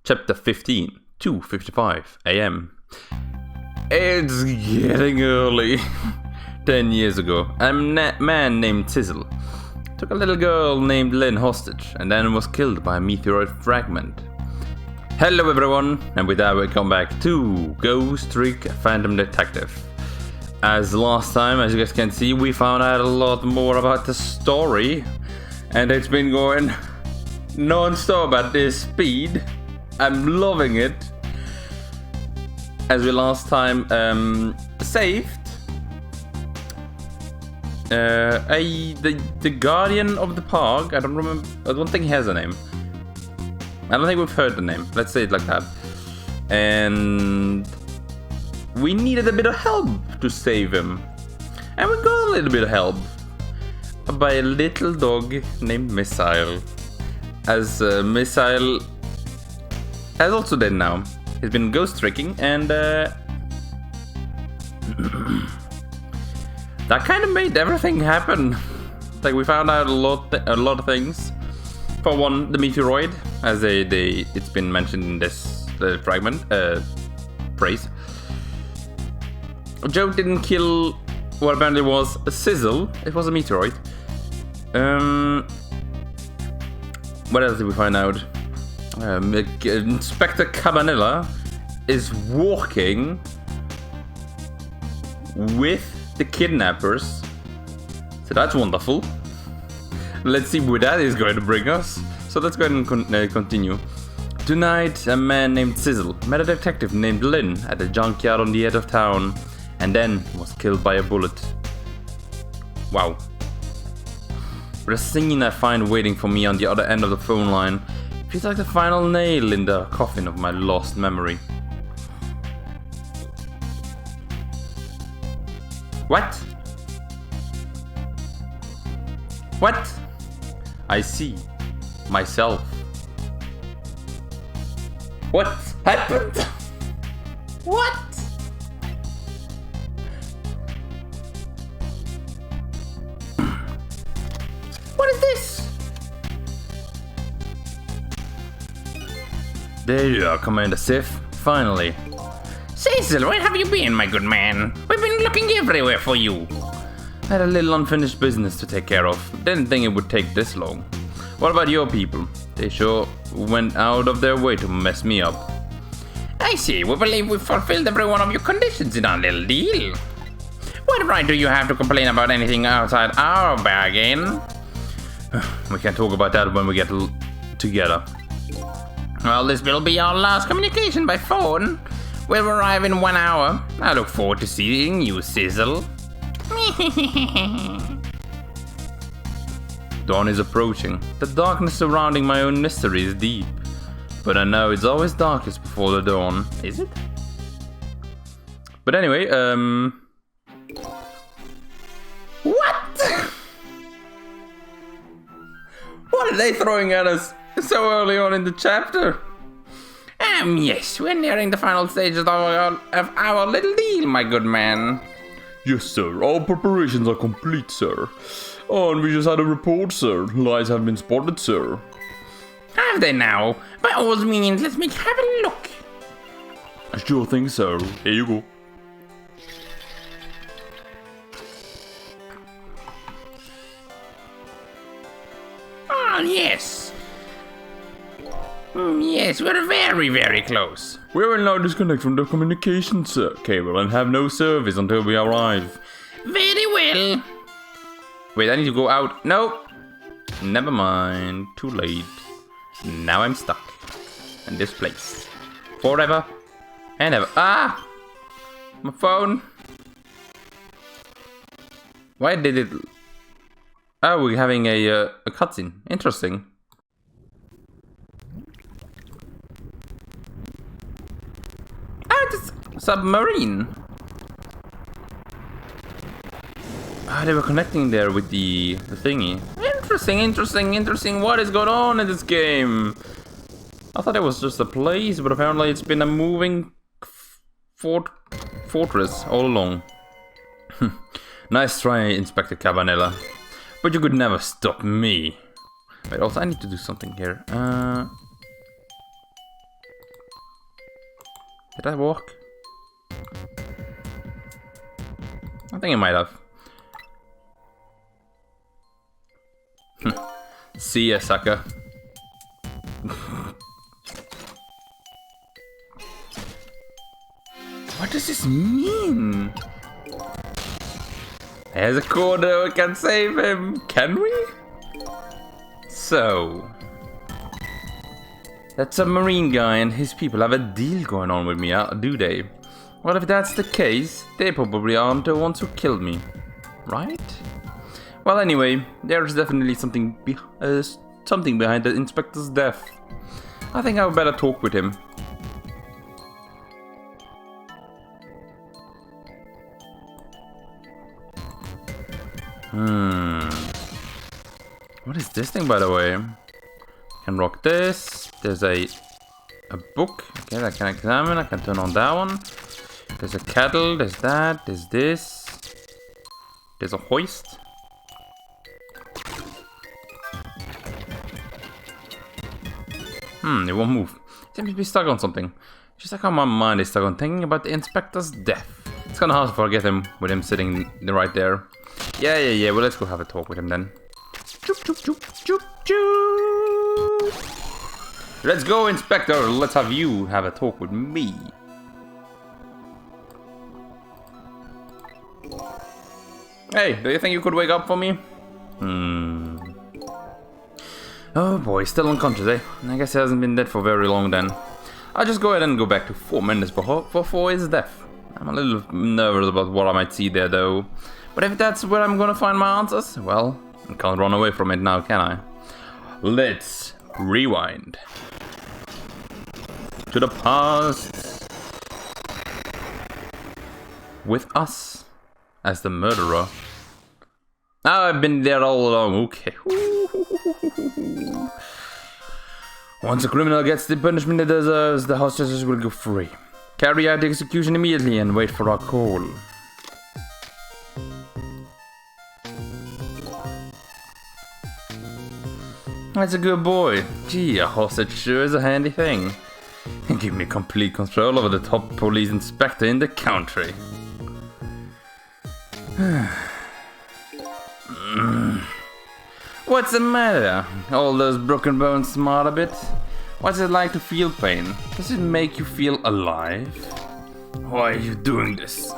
Chapter 15, 2:55 AM. It's getting early. 10 years ago, a man named Sizzle took a little girl named Lynn hostage and then was killed by a meteorite fragment. Hello everyone, and with that we come back to Ghost Trick Phantom Detective. As last time, as you guys can see, we found out a lot more about the story, and it's been going non-stop at this speed. I'm loving it. As we last time saved the guardian of the park. I don't think he has a name. I don't think we've heard the name. Let's say it like that. And we needed a bit of help to save him. And we got a little bit of help by a little dog named Missile. As Missile is also dead now. He's been ghost tricking, and that kind of made everything happen. Like, we found out a lot of things. For one, the meteoroid, as it's been mentioned in this fragment phrase. Joe didn't kill what apparently was a sizzle. It was a meteoroid. What else did we find out? Inspector Cabanilla is walking with the kidnappers. So that's wonderful. Let's see where that is going to bring us. So let's go ahead and continue. Tonight, a man named Sizzle met a detective named Lynn at a junkyard on the edge of town, and then was killed by a bullet. Wow. The scene I find waiting for me on the other end of the phone line feels like the final nail in the coffin of my lost memory. What? What? I see myself. What happened? What? What is this? There you are, Commander Sif. Finally. Cecil, where have you been, my good man? We've been looking everywhere for you. I had a little unfinished business to take care of. Didn't think it would take this long. What about your people? They sure went out of their way to mess me up. I see. We believe we've fulfilled every one of your conditions in our little deal. What right do you have to complain about anything outside our bargain? We can talk about that when we get together. Well, this will be our last communication by phone. We'll arrive in 1 hour. I look forward to seeing you, Sizzle. Dawn is approaching. The darkness surrounding my own mystery is deep. But I know it's always darkest before the dawn. Is it? But anyway, What? what are they throwing at us so early on in the chapter? Yes, we're nearing the final stages of our little deal, my good man. Yes, sir. All preparations are complete, sir. Oh, and we just had a report, sir. Lies have been spotted, sir. Have they now? By all means, let me have a look. I sure think so. Here you go. Oh, yes. Yes, we're very, very close. We will now disconnect from the communications cable and have no service until we arrive. Very well. Wait, I need to go out. No. Never mind. Too late. Now I'm stuck in this place. Forever and ever. Ah! My phone. Why did it... Oh, we're having a cutscene. Interesting. Submarine. Ah, they were connecting there with the thingy. Interesting. What is going on in this game? I thought it was just a place, but apparently it's been a moving fortress all along. Nice try, Inspector Cabanilla. But you could never stop me. Wait, also I need to do something here. Did that work? I think it might have. See ya, sucker. What does this mean? There's a corner, we can save him. Can we? So, that submarine guy and his people have a deal going on with me, do they? Well, if that's the case, they probably aren't the ones who killed me, right? Well, anyway, there's definitely something behind the inspector's death. I think I would better talk with him. What is this thing, by the way? Can rock this. There's a book. Okay, that I can examine. I can turn on that one. There's a kettle. There's that. There's this. There's a hoist. It won't move. It seems to be stuck on something. Just like how my mind is stuck on thinking about the inspector's death. It's kind of hard to forget him with him sitting right there. Yeah. Well, let's go have a talk with him then. Let's go, Inspector. Let's have you have a talk with me. Hey, do you think you could wake up for me? Oh boy, still unconscious, eh? I guess he hasn't been dead for very long then. I'll just go ahead and go back to 4 minutes before his death. I'm a little nervous about what I might see there though. But if that's where I'm gonna find my answers, well, I can't run away from it now, can I? Let's rewind to the past with us as the murderer. I've been there all along, okay. Once a criminal gets the punishment it deserves, the hostages will go free. Carry out the execution immediately and wait for our call. That's a good boy. Gee, a hostage sure is a handy thing. And give me complete control over the top police inspector in the country. What's the matter? All those broken bones smart a bit? What's it like to feel pain? Does it make you feel alive? Why are you doing this?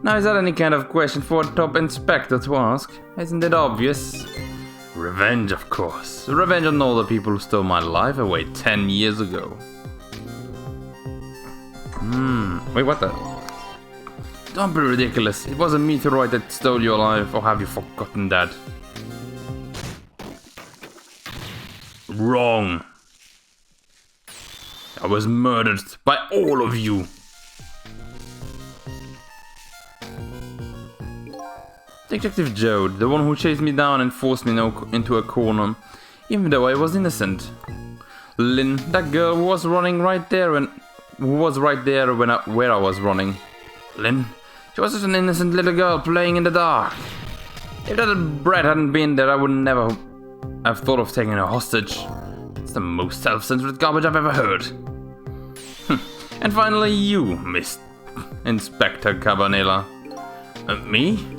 Now is that any kind of question for a top inspector to ask? Isn't it obvious? Revenge, of course. Revenge on all the people who stole my life away 10 years ago. Wait, what the? Don't be ridiculous. It was a meteorite that stole your life, or have you forgotten that? Wrong. I was murdered by all of you. Detective Jode, the one who chased me down and forced me into a corner, even though I was innocent. Lynn, that girl who was running right there where I was running. Lynn, she was just an innocent little girl playing in the dark. If that brat hadn't been there, I would never have thought of taking her hostage. It's the most self-centered garbage I've ever heard. And finally you, Miss Inspector Cabanela. Me?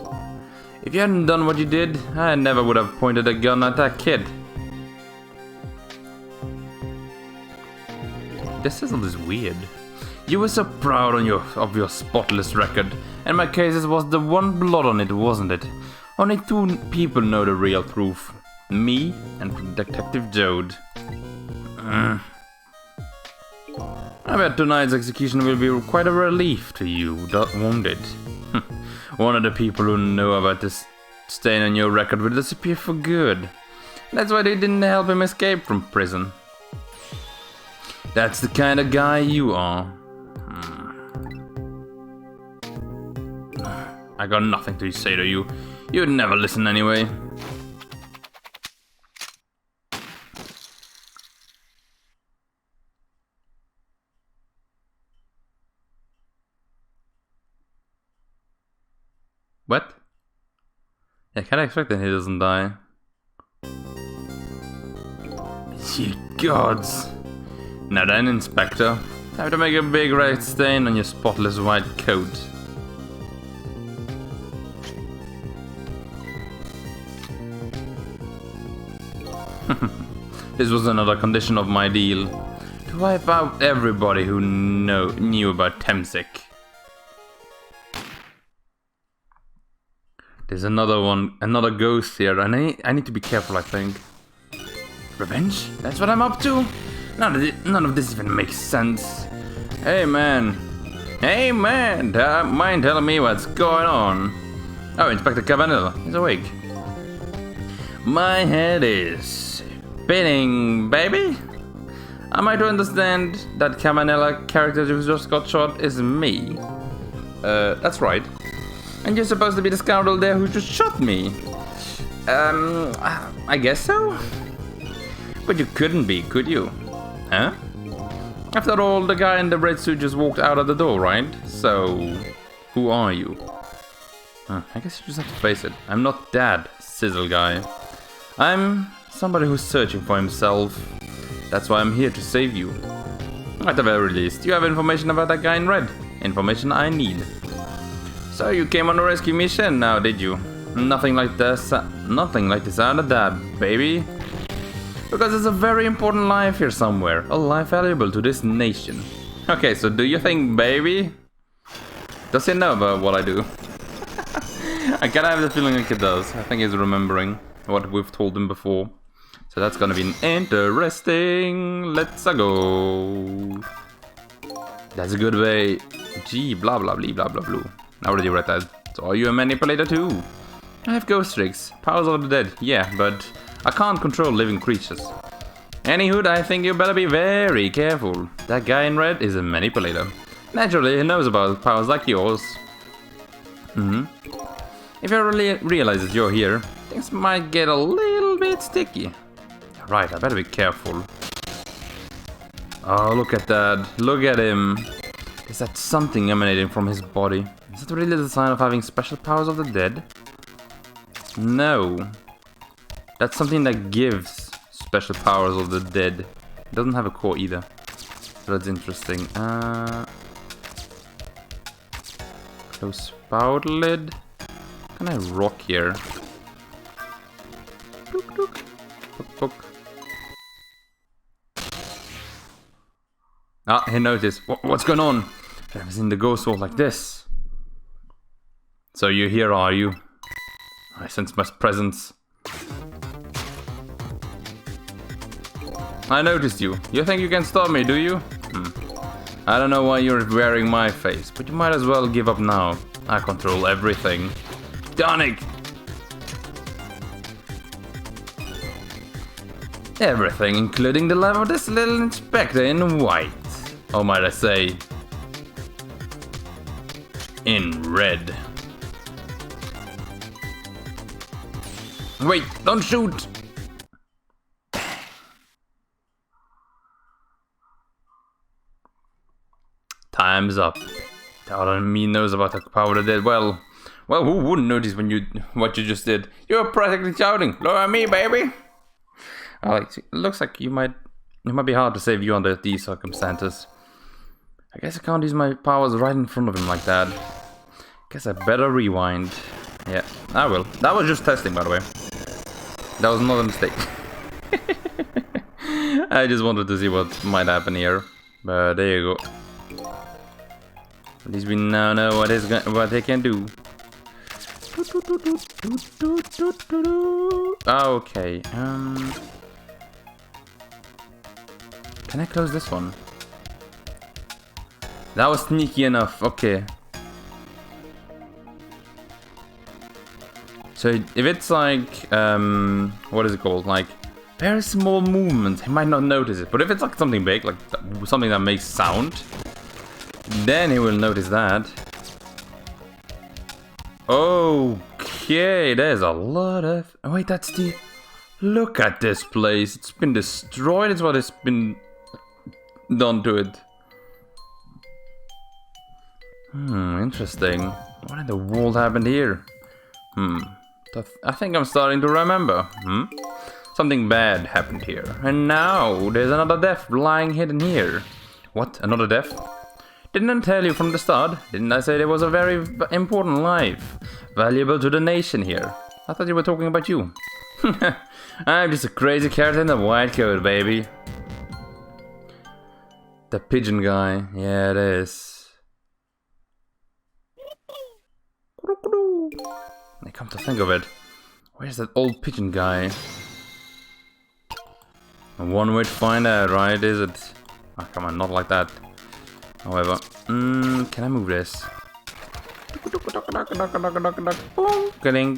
If you hadn't done what you did, I never would have pointed a gun at that kid. This sizzle is weird. You were so proud of your spotless record, and my case was the one blot on it, wasn't it? Only 2 people know the real truth. Me and Detective Jode. I bet tonight's execution will be quite a relief to you, won't it? One of the people who know about this stain on your record will disappear for good. That's why they didn't help him escape from prison. That's the kind of guy you are. I got nothing to say to you. You'd never listen anyway. What? I can't expect that he doesn't die. Ye gods. Now then, Inspector, Have to make a big red stain on your spotless white coat. This was another condition of my deal. To wipe out everybody who knew about Temsik. There's another ghost here, and I need to be careful, I think. Revenge? That's what I'm up to? None of this even makes sense. Hey man, mind telling me what's going on? Oh, Inspector Cabanilla, he's awake. My head is spinning, baby. Am I to understand that Cabanilla character who just got shot is me? That's right. And you're supposed to be the scoundrel there who just shot me. I guess so. But you couldn't be, could you? Huh? After all, the guy in the red suit just walked out of the door, right? So, who are you? I guess you just have to face it. I'm not that sizzle guy. I'm somebody who's searching for himself. That's why I'm here to save you. At the very least, you have information about that guy in red. Information I need. So you came on a rescue mission now, did you? Nothing like the sound of that, baby. Because there's a very important life here somewhere. A life valuable to this nation. Okay, so do you think, baby? Does he know about what I do? I kinda have the feeling like he does. I think he's remembering what we've told him before. So that's gonna be interesting. Let's go. That's a good way. Gee, blah blah blah blah blah blah. I already read that. So are you a manipulator too? I have ghost tricks. Powers of the dead. Yeah, but I can't control living creatures. Anywho, I think you better be very careful. That guy in red is a manipulator. Naturally, he knows about powers like yours. If he really realizes you're here, things might get a little bit sticky. Right, I better be careful. Oh, look at that. Look at him. Is that something emanating from his body? Is it really the sign of having special powers of the dead? No. That's something that gives special powers of the dead. It doesn't have a core either. So that's interesting. Close spout lid. Can I rock here? Look, look. Look, look. Ah, he noticed. What's going on? I've never seen the ghost walk like this. So you're here, are you? I sense my presence. I noticed you. You think you can stop me, do you? I don't know why you're wearing my face, but you might as well give up now. I control everything. Donic! Everything, including the life of this little inspector in white. Or might I say, in red. Wait, don't shoot! Time's up. All of me knows about the power of the dead. Well, who wouldn't notice when what you just did? You're practically shouting, "Look at me, baby!" It looks like it might be hard to save you under these circumstances. I guess I can't use my powers right in front of him like that. Guess I better rewind. Yeah, I will. That was just testing, by the way. That was not a mistake. I just wanted to see what might happen here. But there you go. At least we now know what they can do. Okay. Can I close this one? That was sneaky enough. Okay. So if it's like what is it called? Like very small movements, he might not notice it. But if it's like something big, like something that makes sound, then he will notice that. Okay, there's a lot of... Oh wait, that's the... Look at this place. It's been destroyed. It's what has been done to it. Interesting. What in the world happened here? I think I'm starting to remember. Something bad happened here. And now there's another death lying hidden here. What? Another death? Didn't I tell you from the start? Didn't I say there was a very important life? Valuable to the nation here. I thought you were talking about you. I'm just a crazy character in a white coat, baby. The pigeon guy. Yeah, it is. I come to think of it. Where's that old pigeon guy? One way to find out, right? Is it? Oh, come on, not like that. However, can I move this? Boom,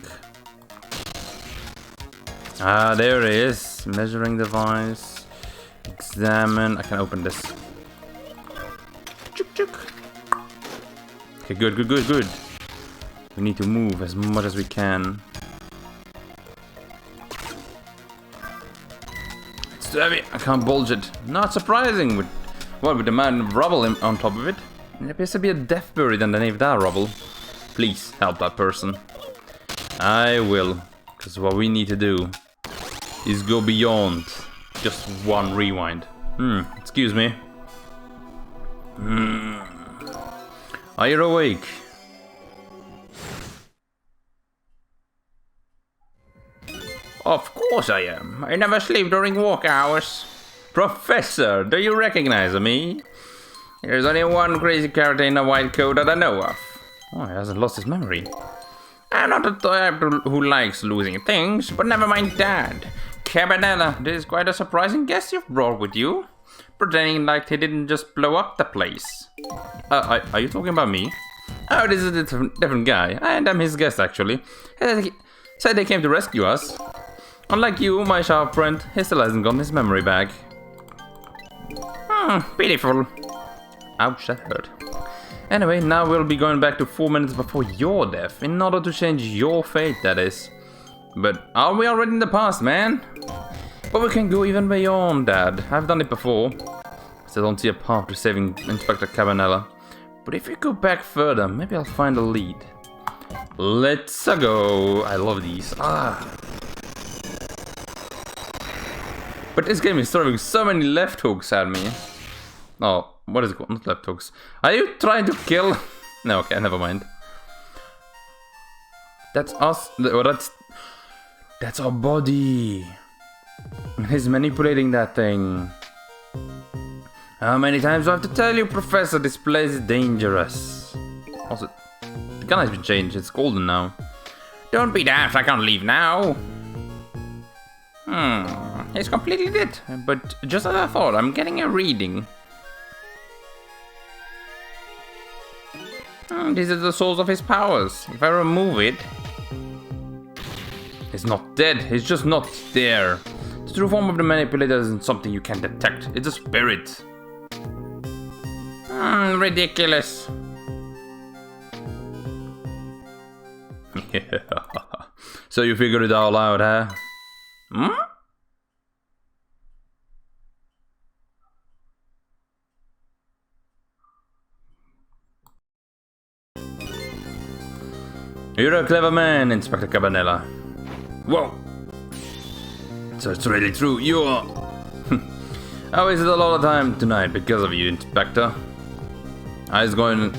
ah, there it is. Measuring device. Examine. I can open this. Okay, good. We need to move as much as we can. It's too heavy. I can't bulge it. Not surprising with with the mountain of rubble on top of it. There appears to be a death buried underneath that rubble. Please help that person. I will. Because what we need to do is go beyond just one rewind. Excuse me. Are you awake? Of course I am. I never sleep during work hours. Professor, do you recognize me? There's only one crazy character in a white coat that I know of. Oh, he hasn't lost his memory. I'm not the type who likes losing things, but never mind that. Cabanella, this is quite a surprising guest you've brought with you. Pretending like he didn't just blow up the place. Are you talking about me? Oh, this is a different guy, and I'm his guest actually. He said they came to rescue us. Unlike you, my sharp friend, he still hasn't gotten his memory back. Pitiful. Ouch, that hurt. Anyway, now we'll be going back to 4 minutes before your death, in order to change your fate, that is. But are we already in the past, man? But we can go even beyond that. I've done it before. So I don't see a path to saving Inspector Cabanella. But if we go back further, maybe I'll find a lead. Let's go. I love these. But this game is throwing so many left hooks at me. Oh, what is it called? Not left hooks. Are you trying to kill? No, okay, never mind. That's us. Oh, that's our body. He's manipulating that thing. How many times do I have to tell you, Professor? This place is dangerous. Also, the gun has been changed. It's golden now. Don't be daft. I can't leave now. He's completely dead. But just as I thought, I'm getting a reading. This is the source of his powers. If I remove it... He's not dead. He's just not there. The true form of the manipulator isn't something you can detect. It's a spirit. Ridiculous. Yeah. So you figured it all out, huh? You're a clever man, Inspector Cabanella. Whoa! So it's really true, you are... I wasted a lot of time tonight because of you, Inspector. He's going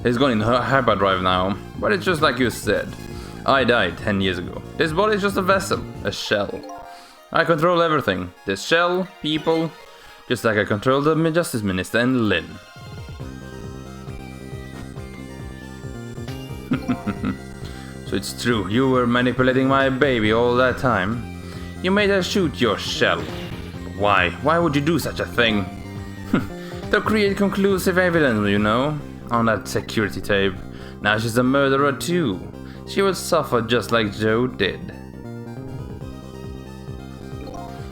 in hyperdrive now. But it's just like you said. I died 10 years ago. This body is just a vessel, a shell. I control everything. This shell, people, just like I control the Justice Minister and Lynn. So it's true, you were manipulating my baby all that time. You made her shoot your shell. Why? Why would you do such a thing? To create conclusive evidence, you know, on that security tape. Now she's a murderer too. She will suffer just like Joe did.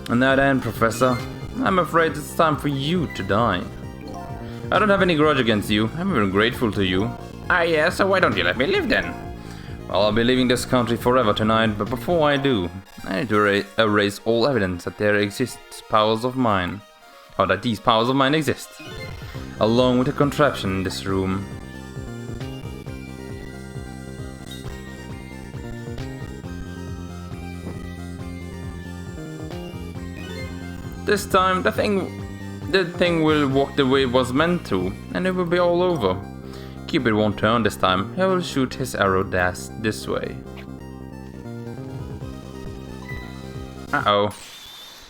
And now then, Professor, I'm afraid it's time for you to die. I don't have any grudge against you. I'm even grateful to you. Yeah, so why don't you let me live then? Well, I'll be leaving this country forever tonight, but before I do, I need to erase all evidence that there exists powers of mine. Or that these powers of mine exist. Along with a contraption in this room. This time, the thing the thing will walk the way it was meant to, and it will be all over. Cupid won't turn this time. He will shoot his arrow this way. Uh-oh.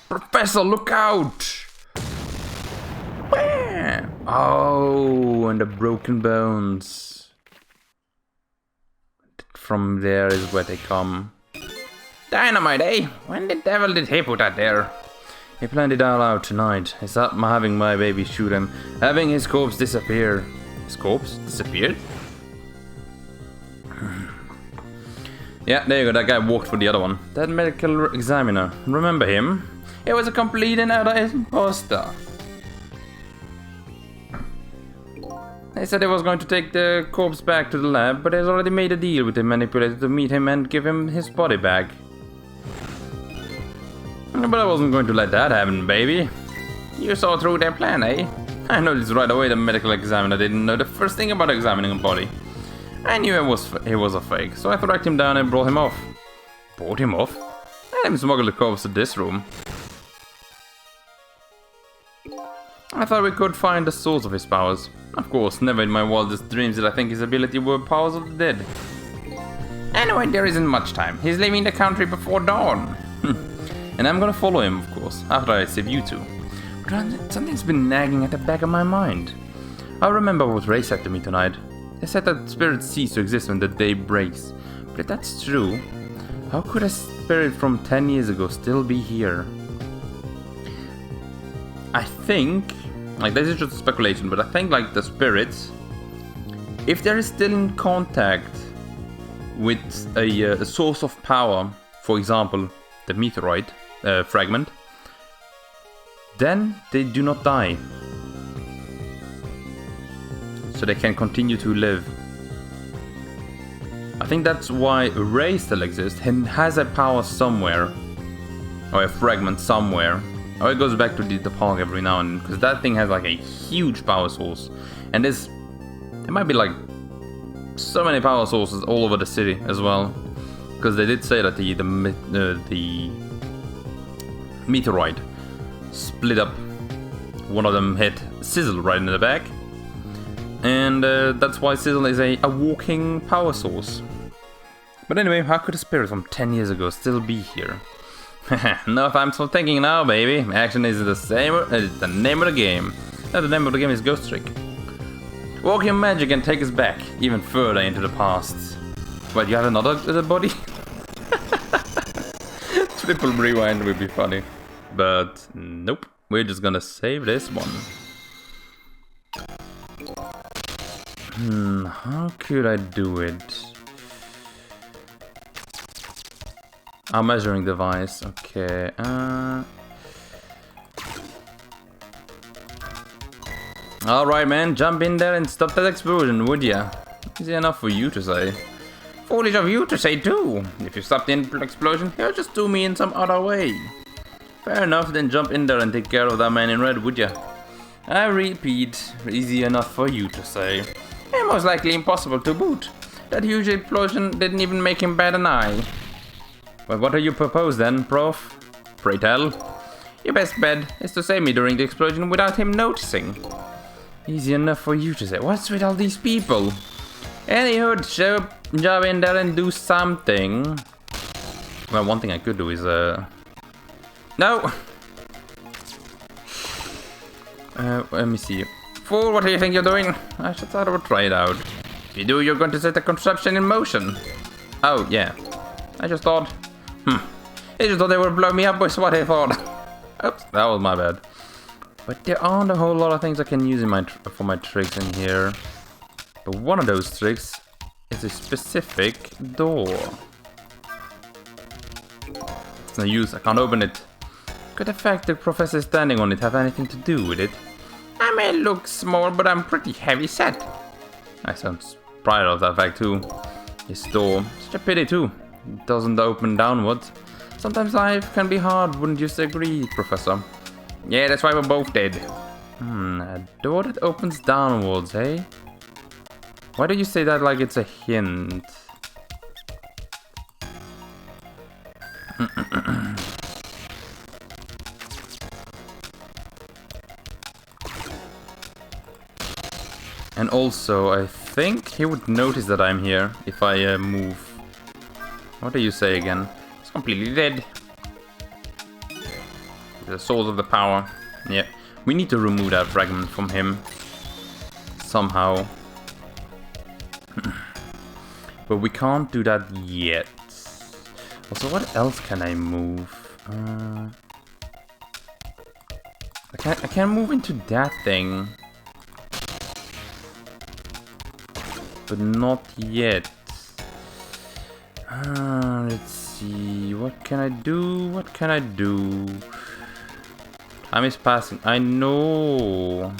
Professor, look out! Oh, and the broken bones. From there is where they come. Dynamite, eh? When the devil did he put that there? He planned it all out tonight. Is that having my baby shoot him, having his corpse disappear. His corpse disappeared? Yeah, there you go, that guy walked for the other one. That medical examiner, remember him? He was a complete and utter imposter. They said he was going to take the corpse back to the lab, but he's already made a deal with the manipulator to meet him and give him his body back. But I wasn't going to let that happen, baby. You saw through their plan, eh? I noticed right away the medical examiner didn't know the first thing about examining a body. I knew he was a fake, so I tracked him down and brought him off. Brought him off? Let him smuggle the corpse to this room. I thought we could find the source of his powers. Of course, never in my wildest dreams did I think his ability were powers of the dead. Anyway, there isn't much time. He's leaving the country before dawn. And I'm gonna follow him, of course, after I save you two. But something's been nagging at the back of my mind. I remember what Ray said to me tonight. They said that spirits cease to exist when the day breaks. But if that's true, how could a spirit from 10 years ago still be here? I think, like this is just speculation, but I think like the spirits, if they're still in contact with a source of power, for example, the meteoroid fragment, then they do not die. So they can continue to live. I think that's why Ray still exists and has a power somewhere, or a fragment somewhere. Or it goes back to the park every now and then, because that thing has like a huge power source. And there might be like so many power sources all over the city as well. Because they did say that the meteoroid split up. One of them hit Sizzle right in the back. And that's why Sizzle is a walking power source. But anyway, how could a spirit from 10 years ago still be here? No time for thinking now, baby. Action is the name of the game. No, the name of the game is Ghost Trick. Walk your magic and take us back, even further into the past. Wait, you have another body? Triple rewind would be funny. But nope, we're just gonna save this one. How could I do it? A measuring device, okay. Alright, man, jump in there and stop that explosion, would ya? Easy enough for you to say. Foolish of you to say too. If you stop the explosion, he'll just do me in some other way. Fair enough, then jump in there and take care of that man in red, would ya? I repeat, easy enough for you to say. And most likely impossible to boot. That huge explosion didn't even make him bat an eye. Well, what do you propose then, Prof? Pray tell. Your best bet is to save me during the explosion without him noticing. Easy enough for you to say. What's with all these people? Anywho, jump in there and do something. Well, one thing I could do is, No! Let me see. Fool, what do you think you're doing? I should thought I would try it out. If you do, you're going to set the contraption in motion. Oh, yeah. I just thought, they just thought they would blow me up, was what I thought. Oops, that was my bad. But there aren't a whole lot of things I can use for my tricks in here. But one of those tricks is a specific door. It's no use, I can't open it. Could the fact the professor is standing on it have anything to do with it? I may look small, but I'm pretty heavy set. I sound proud of that fact too. This door, such a pity too. It doesn't open downwards. Sometimes life can be hard, wouldn't you agree, Professor? Yeah, that's why we're both dead. A door that opens downwards, eh? Why do you say that like it's a hint? And also, I think he would notice that I'm here if I move. What do you say again? It's completely dead. The source of the power. Yeah, we need to remove that fragment from him somehow. But we can't do that yet. Also, what else can I move? I can move into that thing. But not yet. Let's see. What can I do? What can I do? Time is passing. I know.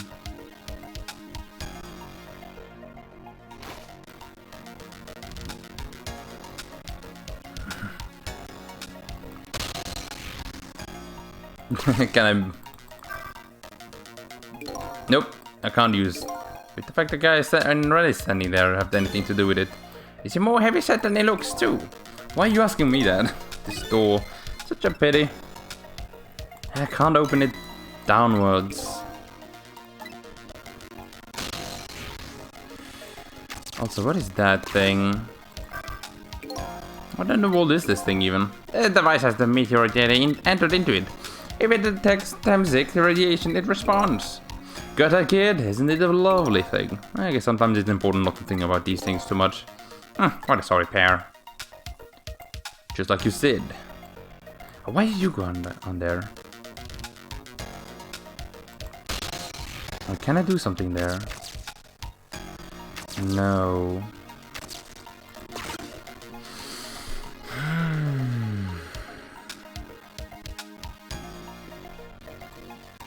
Can I? Nope. I can't use. With the fact the guy is already standing there have anything to do with it. Is he more heavy set than he looks too? Why are you asking me that? This door. Such a pity. I can't open it downwards. Also, what is that thing? What in the world is this thing even? The device has the meteorite data entered into it. If it detects Temsic radiation, it responds. Got a kid? Isn't it a lovely thing? I guess sometimes it's important not to think about these things too much. What a sorry pair. Just like you said. Why did you go on there? Oh, can I do something there? No.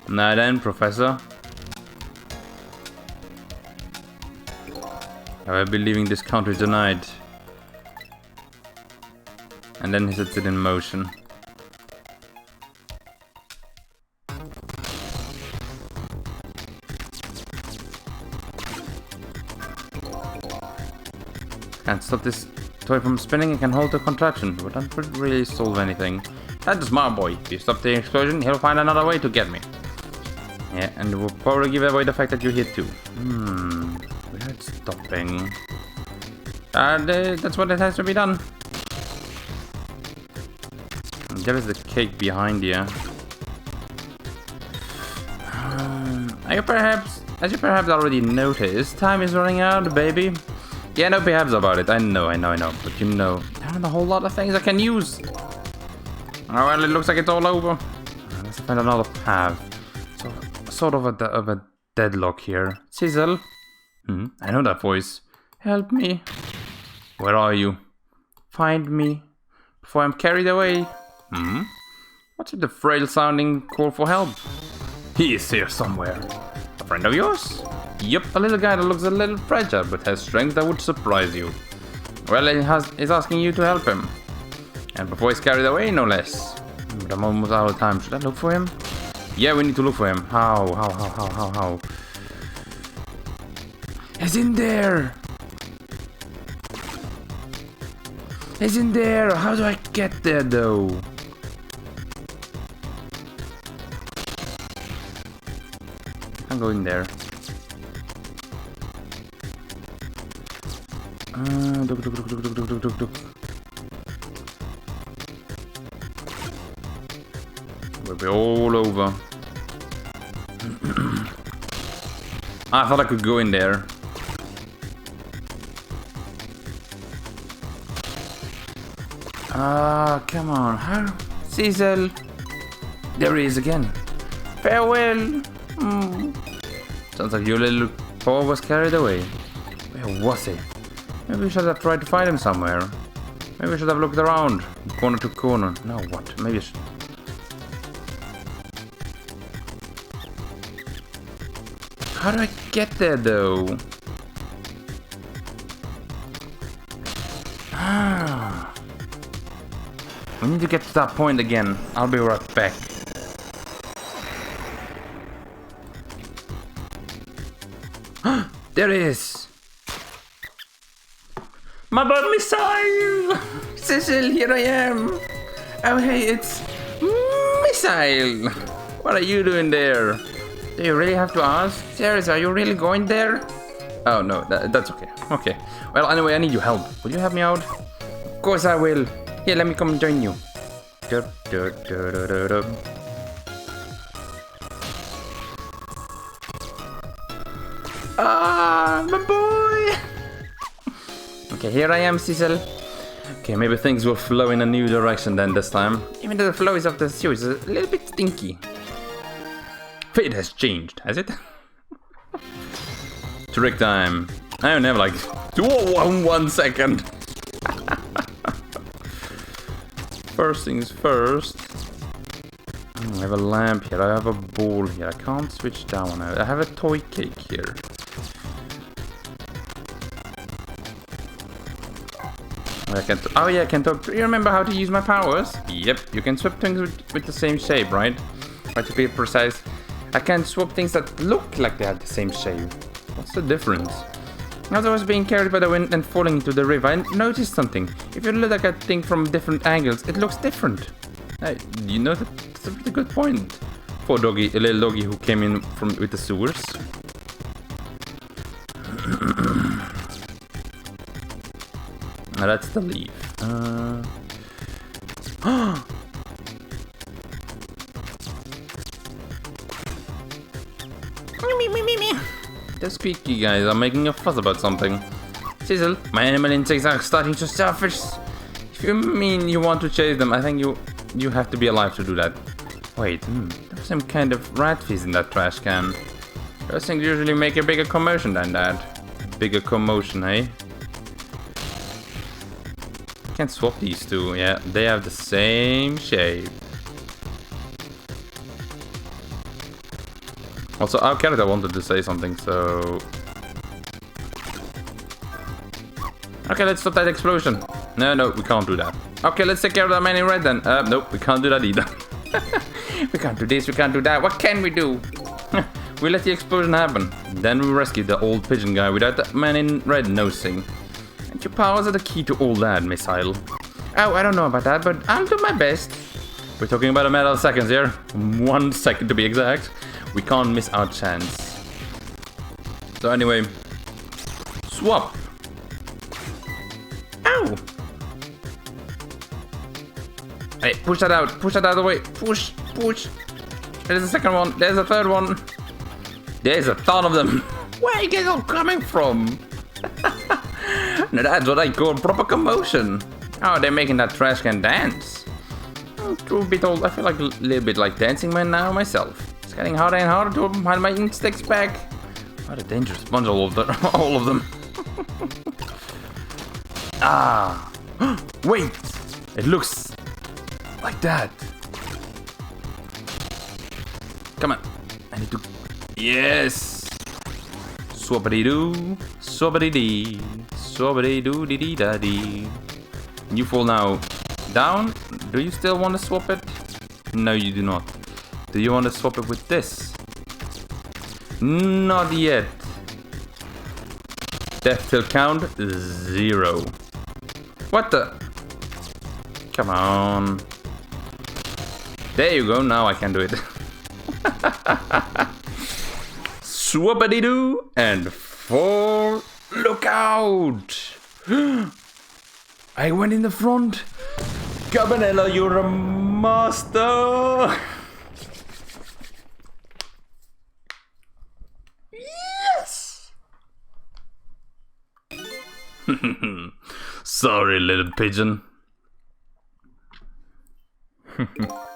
Now then, Professor. I will be leaving this country tonight. And then he sets it in motion. Can't stop this toy from spinning. It can hold the contraption, but that would really solve anything. That's a smart boy. If you stop the explosion, he'll find another way to get me. Yeah, and we'll probably give away the fact that you hit too. Without stopping. That's what it has to be done. And there is the cake behind you. As you perhaps already noticed, Time is running out, baby. yeah, no perhaps about it. I know, but you know. There aren't a whole lot of things I can use. Oh, well, it looks like it's all over. Let's find another path. So, sort of a deadlock here. Sizzle. I know that voice. Help me. Where are you? Find me. Before I'm carried away. What's with the frail sounding call for help? He is here somewhere. A friend of yours? Yup, a little guy that looks a little fragile but has strength that would surprise you. Well, he's asking you to help him. And before he's carried away, no less. But I'm almost out of time. Should I look for him? Yeah, we need to look for him. How? He's in there! He's in there! How do I get there, though? I'm going there. Look. We'll be all over. I thought I could go in there. Come on. How? Cecil. There he is again. Farewell. Sounds like your little paw was carried away. Where was he? Maybe we should have tried to find him somewhere. Maybe we should have looked around. Corner to corner. No, what? Maybe I should... How do I get there, though? We need to get to that point again. I'll be right back. There it is. My blood missile! Cecil, here I am. Oh, hey, it's Missile. What are you doing there? Do you really have to ask? Serious, are you really going there? Oh no, that's okay. Okay. Well, anyway, I need your help. Will you help me out? Of course I will. Here, let me come and join you. Ah, my boy! Okay, here I am, Cecil. Okay, maybe things will flow in a new direction then this time. Even though the flow is of the sewer is a little bit stinky. Fate has changed, has it? Trick time. I don't have like 1 second. First things first. I have a lamp here, I have a ball here. I can't switch that one out. I have a toy cake here. I can oh yeah, I can talk. Do you remember how to use my powers? Yep, you can swap things with the same shape, right? Or to be precise, I can swap things that look like they have the same shape. What's the difference? As I was being carried by the wind and falling into the river, I noticed something. If you look at a thing from different angles, it looks different. You know, that's a pretty good point. For a little doggy who came in with the sewers. Now that's the leaf. The squeaky guys are making a fuss about something. Cecil, my animal instincts are starting to surface. If you mean you want to chase them, I think you have to be alive to do that. Wait, there's some kind of rat fizz in that trash can. Those things usually make a bigger commotion than that. Bigger commotion, eh? Can't swap these two. Yeah, they have the same shape. Also, our character wanted to say something, so... Okay, let's stop that explosion. No, we can't do that. Okay, let's take care of that man in red then. Nope, we can't do that either. We can't do this, we can't do that. What can we do? We let the explosion happen. Then we rescue the old pigeon guy without the man in red noticing. And your powers are the key to all that, missile. Oh, I don't know about that, but I'll do my best. We're talking about a matter of seconds here. 1 second to be exact. We can't miss our chance. So anyway, swap. Ow! Hey, push that out of the way. Push. There's a second one, there's a third one. There's a ton of them. Where are you guys all coming from? Now that's what I call proper commotion. Oh, they're making that trash can dance. True bit old. I feel like a little bit like Dancing Man now myself. It's getting harder and harder to hide my instincts back. What a dangerous bunch, all of them. Ah, wait! It looks like that. Come on, I need to. Yes. Swabbity-doo, swabbity-dee, swabbity-doo-dee-dee-da-dee. You fall now. Down? Do you still want to swap it? No, you do not. Do you want to swap it with this? Not yet. Death till count 0. What the? Come on. There you go, now I can do it. Swabbity-doo and fall. Look out! I went in the front. Cabanella, you're a master! Yes! Sorry, little pigeon.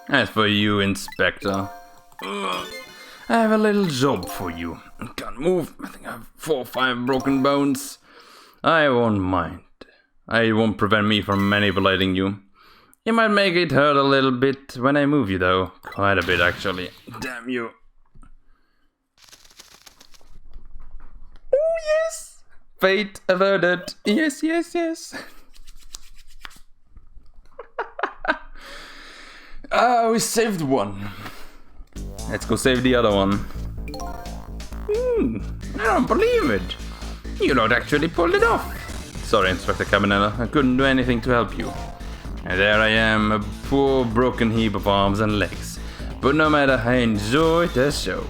As for you, Inspector, I have a little job for you. I can't move. I think I have 4 or 5 broken bones. I won't mind. It won't prevent me from manipulating you. You might make it hurt a little bit when I move you, though. Quite a bit, actually. Damn you. Oh, yes! Fate averted. Yes, yes, yes. Ah, we saved one. Let's go save the other one. I don't believe it. You don't actually pull it off. Sorry, Inspector Cabanella. I couldn't do anything to help you. And there I am, a poor broken heap of arms and legs. But no matter, I enjoyed the show.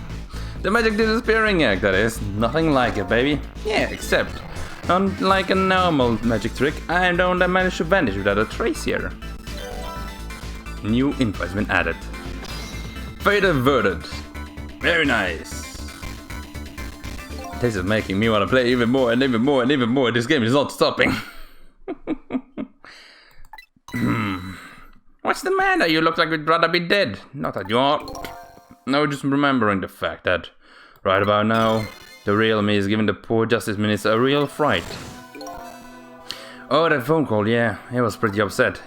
The magic disappearing act, that is. Nothing like it, baby. Yeah, except, unlike a normal magic trick, I don't manage to vanish without a trace here. New info has been added. Fate averted. Very nice. This is making me want to play even more and even more and even more. This game is not stopping. What's the matter? You look like you'd rather be dead. Not that you are. No, just remembering the fact that right about now, the real me is giving the poor Justice Minister a real fright. Oh, that phone call, yeah, he was pretty upset.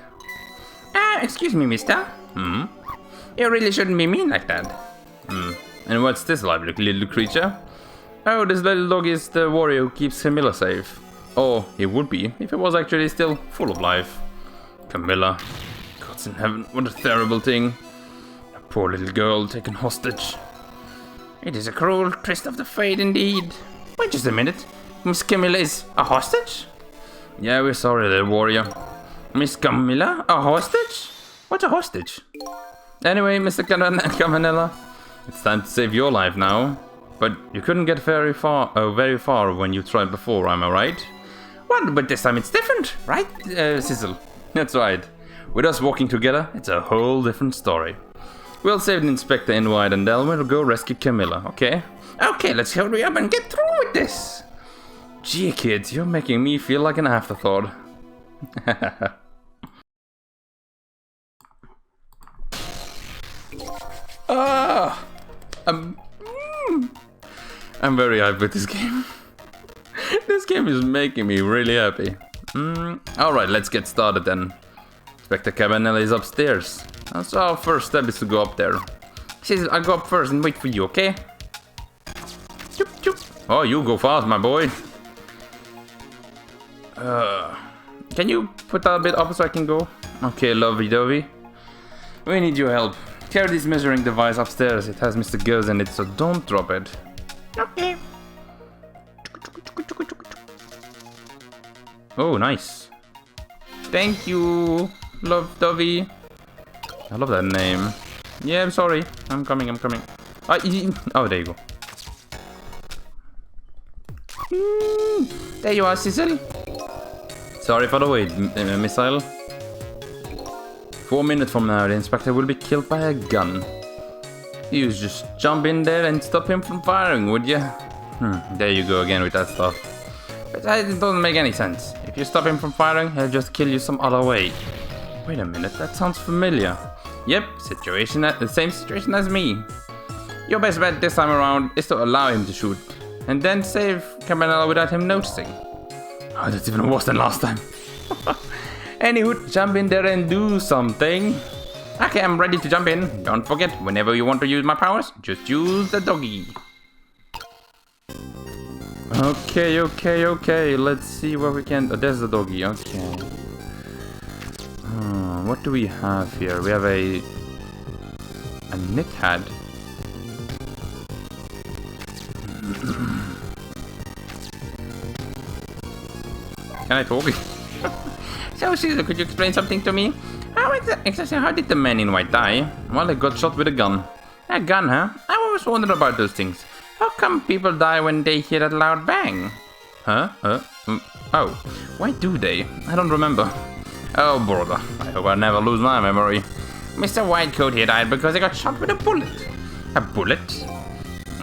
Excuse me, mister. You really shouldn't be mean like that. And what's this lively little creature? Oh, this little dog is the warrior who keeps Camilla safe. Or he would be, if he was actually still full of life. Camilla. Gods in heaven, what a terrible thing. A poor little girl taken hostage. It is a cruel twist of the fate indeed. Wait just a minute. Miss Camilla is a hostage? Yeah, we're sorry, little warrior. Miss Camilla? A hostage? What's a hostage? Anyway, Mr. Camanella, it's time to save your life now. But you couldn't get very far when you tried before, am I right? Well, but this time it's different, right, Sizzle? That's right. With us walking together, it's a whole different story. We'll save the Inspector Eduard and then we'll go rescue Camilla, okay? Okay, let's hurry up and get through with this. Gee, kids, you're making me feel like an afterthought. I'm very hyped with this game. This game is making me really happy. Alright, let's get started then. Inspector Cabanella is upstairs. So our first step is to go up there. Sizzle, I'll go up first and wait for you, okay? Choop, choop. Oh, you go fast, my boy. Can you put that a bit up so I can go? Okay, lovey-dovey. We need your help. Carry this measuring device upstairs. It has Mr. Girls in it, so don't drop it. Okay. Oh, nice. Thank you, Love-dovey. I love that name. Yeah, I'm sorry. I'm coming. Oh, there you go. There you are, Sizzle. Sorry for the wait, missile. 4 minutes from now, the inspector will be killed by a gun. You just jump in there and stop him from firing, would you? There you go again with that stuff. But that doesn't make any sense. If you stop him from firing, he'll just kill you some other way. Wait a minute, that sounds familiar. Yep, the same situation as me. Your best bet this time around is to allow him to shoot, and then save Cabanella without him noticing. Oh, that's even worse than last time. Anywho, jump in there and do something. Okay, I'm ready to jump in. Don't forget, whenever you want to use my powers, just use the doggy. Okay. Let's see what we can... Oh, there's the doggy, okay. What do we have here? We have a knit hat. Can I talk? So, Caesar, could you explain something to me? How did the man in white die? Well, he got shot with a gun. A gun, huh? I always wondered about those things. How come people die when they hear that loud bang? Huh? Oh, why do they? I don't remember. Oh, brother. I hope I never lose my memory. Mr. Whitecoat here died because he got shot with a bullet. A bullet?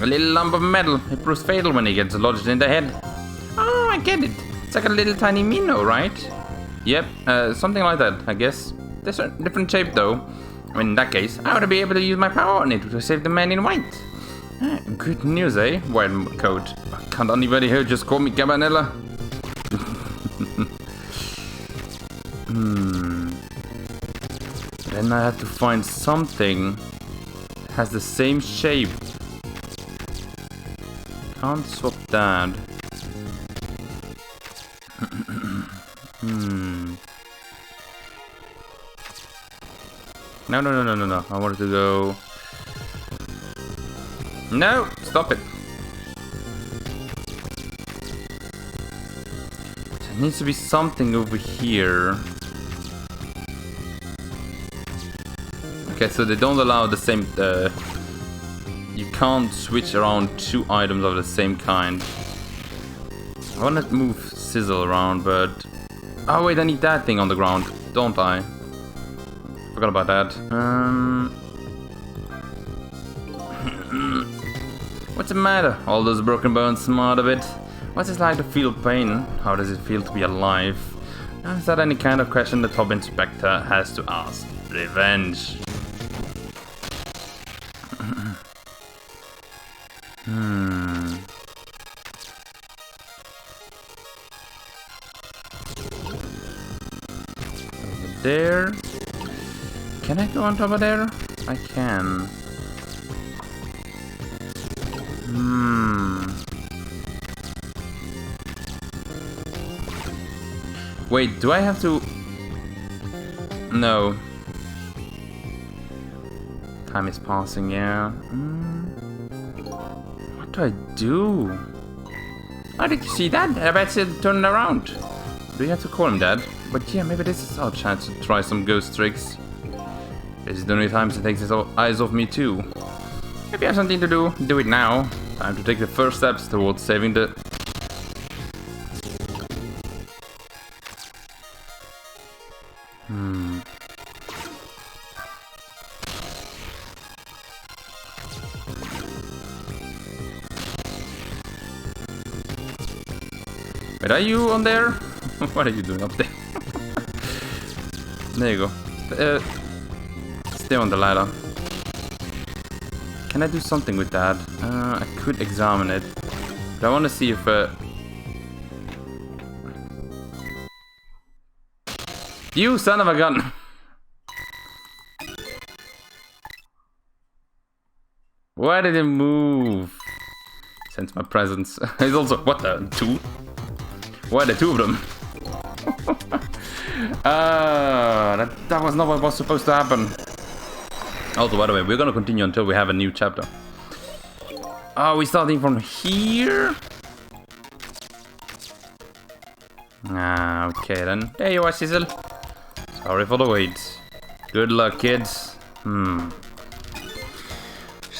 A little lump of metal. It proves fatal when he gets lodged in the head. Oh, I get it. It's like a little tiny minnow, right? Yep, something like that, I guess. There's a different shape, though. In that case, I ought to be able to use my power on it to save the man in white. Good news, eh? Whitecoat. Can't anybody here just call me Cabanella? Then I have to find something that has the same shape. Can't swap that. No. I wanted to go... No! Stop it. There needs to be something over here. Okay, so they don't allow the same you can't switch around two items of the same kind. I want to move Sizzle around, but... Oh wait, I need that thing on the ground, don't I? Forgot about that. What's the matter? All those broken bones smart a bit. What's it like to feel pain? How does it feel to be alive? Now, is that any kind of question the top inspector has to ask? Revenge. Over there. Can I go on top of there? I can. Wait, do I have to... No. Time is passing, yeah. What do I do? How did you see that? I bet he'll turn around. Do you have to call him Dad? But yeah, maybe this is our chance to try some ghost tricks. This is the only time he takes his eyes off me too. If you have something to do, do it now. Time to take the first steps towards saving the... Wait, are you on there? What are you doing up there? There you go. Stay on the ladder. Can I do something with that? I could examine it. But I want to see if... You son of a gun! Why did it move? Sense my presence. It's also... What the? Two? Why are there two of them? That was not what was supposed to happen. Also, by the way, we're gonna continue until we have a new chapter. Are we starting from here? Okay then. There you are, Sizzle. Sorry for the wait. Good luck, kids. Should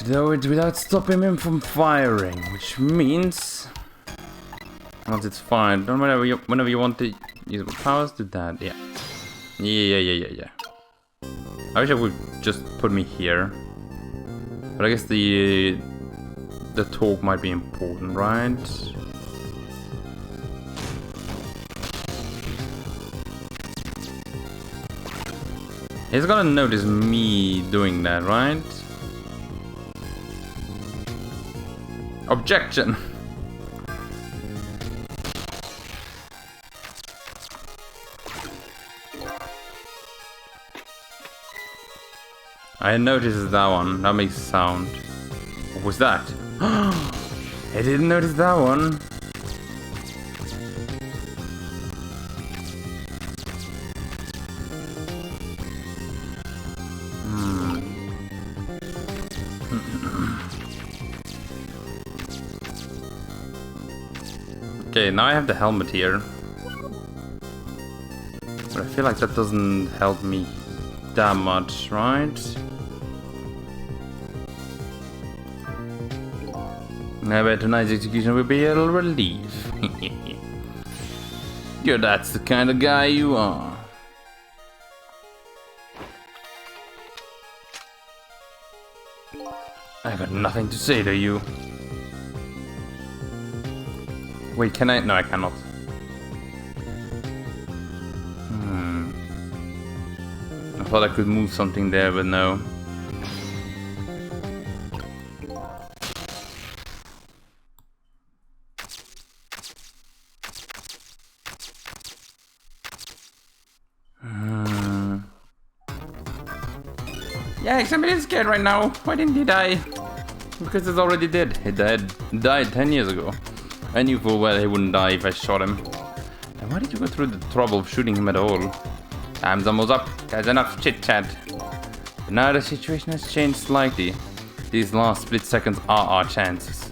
do it without stopping him from firing, which means... Once it's fine, don't whenever you want to use powers, do that, yeah. Yeah. I wish I would just put me here. But I guess the talk might be important, right? He's gonna notice me doing that, right? Objection! I noticed that one. That makes a sound. What was that? I didn't notice that one. Okay, now I have the helmet here. But I feel like that doesn't help me that much, right? I bet tonight's execution will be a little relief. Yeah, that's the kind of guy you are. I got nothing to say to you. Wait, can I? No, I cannot. I thought I could move something there, but no. Yeah, I'm a little scared right now. Why didn't he die? Because he's already dead. He died 10 years ago. I knew full well he wouldn't die if I shot him. And why did you go through the trouble of shooting him at all? Time's almost up. There's enough chit-chat. But now the situation has changed slightly. These last split seconds are our chances.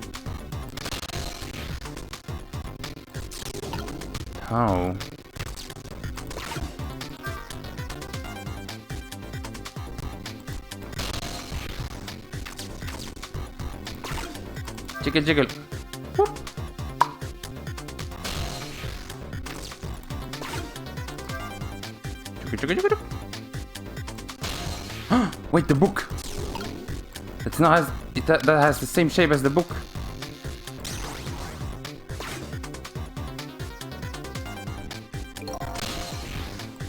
How? Jiggle, jiggle. Whoop. Jiggle, jiggle, jiggle. Wait, the book. It's not as that has the same shape as the book.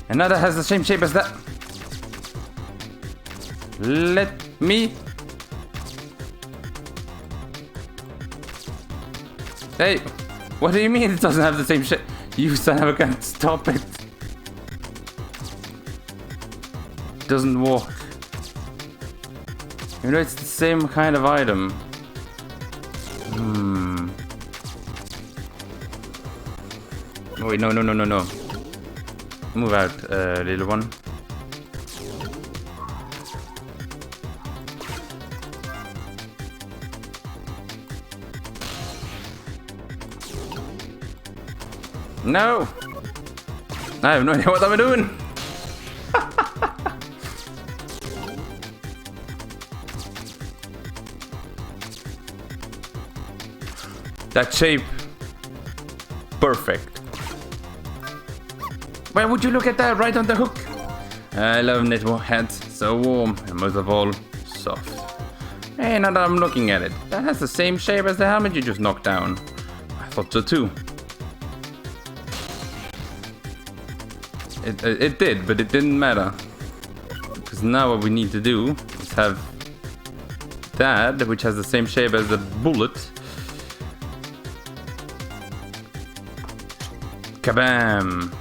Another has the same shape as that. Let me. Hey, what do you mean it doesn't have the same shape? You son of a gun, stop it. It doesn't work. You know it's the same kind of item. Oh, wait, no. Move out, little one. No! I have no idea what I'm doing! That shape. Perfect. Why would you look at that right on the hook? I love network heads. So warm and most of all, soft. Hey, now that I'm looking at it, that has the same shape as the helmet you just knocked down. I thought so too. It did, but it didn't matter. Because now what we need to do is have that, which has the same shape as the bullet. Kabam!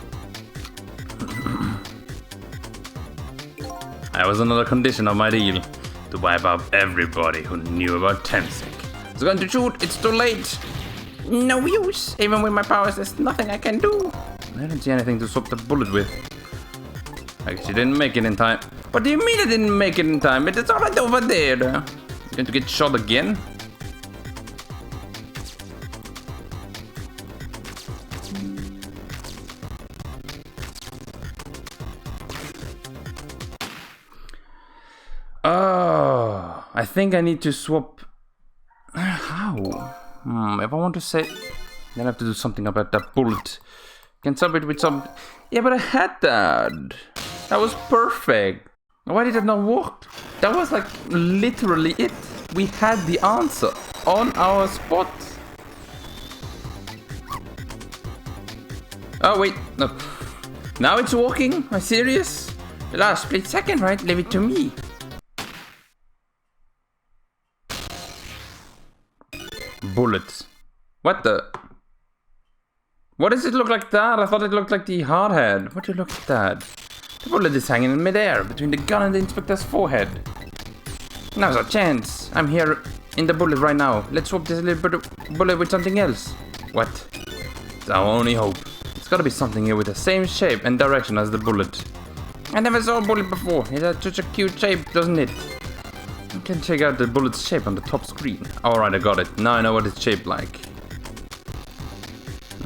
That was another condition of my deal. To wipe out everybody who knew about Tensec. It's going to shoot, it's too late! No use! Even with my powers, there's nothing I can do! I don't see anything to swap the bullet with. I guess you didn't make it in time. What do you mean I didn't make it in time? It's alright over there! You're going to get shot again? Oh, I think I need to swap. How? If I want to say, then I have to do something about that bullet. Can swap it with some. Yeah, but I had that. That was perfect. Why did it not work? That was like literally it. We had the answer on our spot. Oh wait, no. Now it's working. Am I serious? The last split second, right? Leave it to me. Bullets. What the? What does it look like that? I thought it looked like the hard head. What do you look at that? The bullet is hanging in midair between the gun and the inspector's forehead. Now's our chance. I'm here in the bullet right now. Let's swap this little bullet with something else. What? It's our only hope. It's gotta be something here with the same shape and direction as the bullet. I never saw a bullet before. It has such a cute shape, doesn't it? You can check out the bullet's shape on the top screen. Alright, I got it. Now I know what it's shaped like.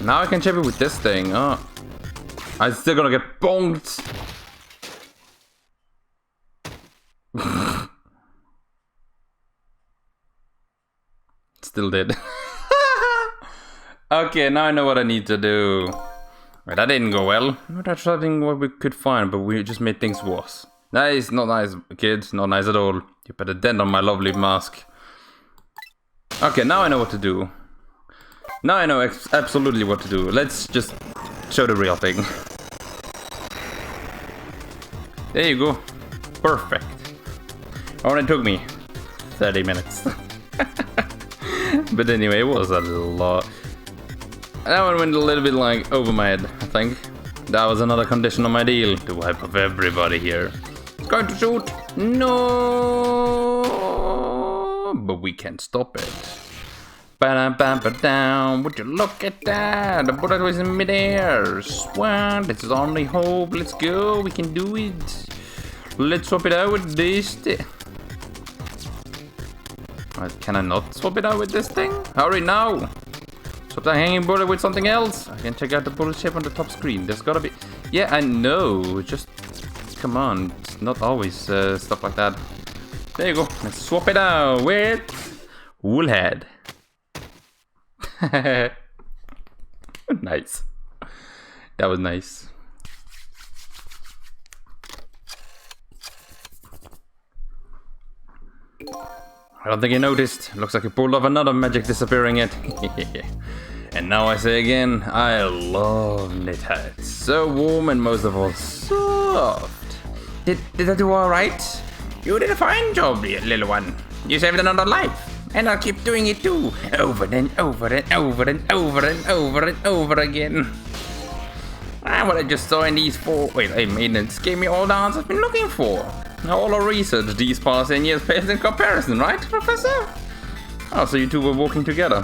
Now I can shape it with this thing. Oh. I'm still gonna get bonked. Still did. Okay, now I know what I need to do. Right, that didn't go well. That's something what we could find, but we just made things worse. Nice, not nice, kids. Not nice at all. You put a dent on my lovely mask. Okay, now I know what to do. Now I know absolutely what to do. Let's just show the real thing. There you go. Perfect. Only took me 30 minutes. But anyway, it was a lot. That one went a little bit like over my head, I think. That was another condition on my deal. To wipe off everybody here. It's going to shoot. No. But we can't stop it. Ba-da-ba-ba-down. Would you look at that? The bullet was in midair. Swan, this is only hope. Let's go. We can do it. Let's swap it out with this. Can I not swap it out with this thing? Hurry now. Swap the hanging bullet with something else. I can check out the bullet shape on the top screen. There's gotta be. Yeah, I know. Just come on. It's not always stuff like that. There you go. Let's swap it out with Woolhead. Nice. That was nice. I don't think you noticed. Looks like you pulled off another magic disappearing it. And now I say again, I love knit hats. So warm and most of all, soft. Did I do alright? You did a fine job, little one. You saved another life. And I'll keep doing it too. Over and over and over and over and over and over again. What I just saw in these maintenance gave me all the answers I've been looking for. All our research these past 10 years pales in comparison, right, Professor? Oh, so you two were working together.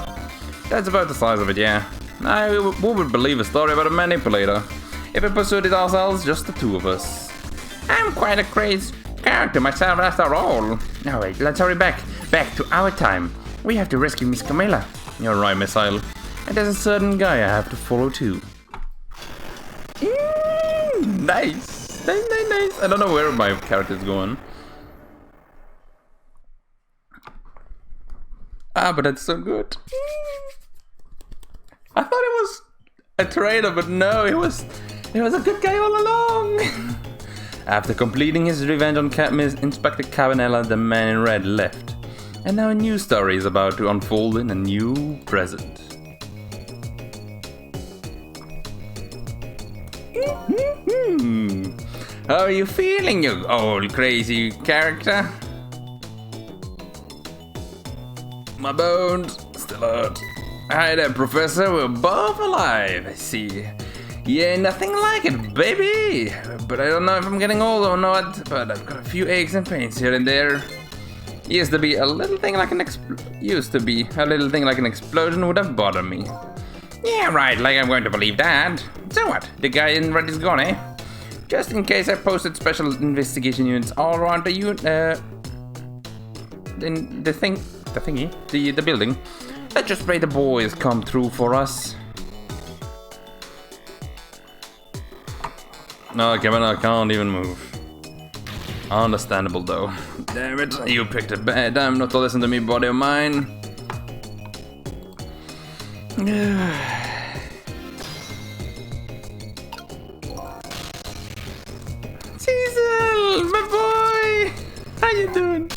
That's about the size of it, yeah. Who would believe a story about a manipulator? If we pursued it ourselves, just the two of us. I'm quite a crazy character myself after all. Alright, let's hurry back to our time. We have to rescue Miss Camilla. You're right, Missile. And there's a certain guy I have to follow too. Nice. Nice. I don't know where my character's going. But that's so good. I thought it was a traitor, but no, it was a good guy all along. After completing his revenge on Inspector Cabanella, the man in red left. And now a new story is about to unfold in a new present. How are you feeling, you old crazy character? My bones still hurt. Hi there, Professor. We're both alive, I see. Yeah, nothing like it, baby. But I don't know if I'm getting old or not, but I've got a few aches and pains here and there. Used to be a little thing like an explosion would have bothered me. Yeah, right, like I'm going to believe that. So what? The guy in red is gone, eh? Just in case, I posted special investigation units all around the the building. Let's just pray the boys come through for us. No, Kevin, I can't even move. Understandable though. Damn it, you picked a bad time not to listen to me, body of mine. Cecil, my boy! How you doing?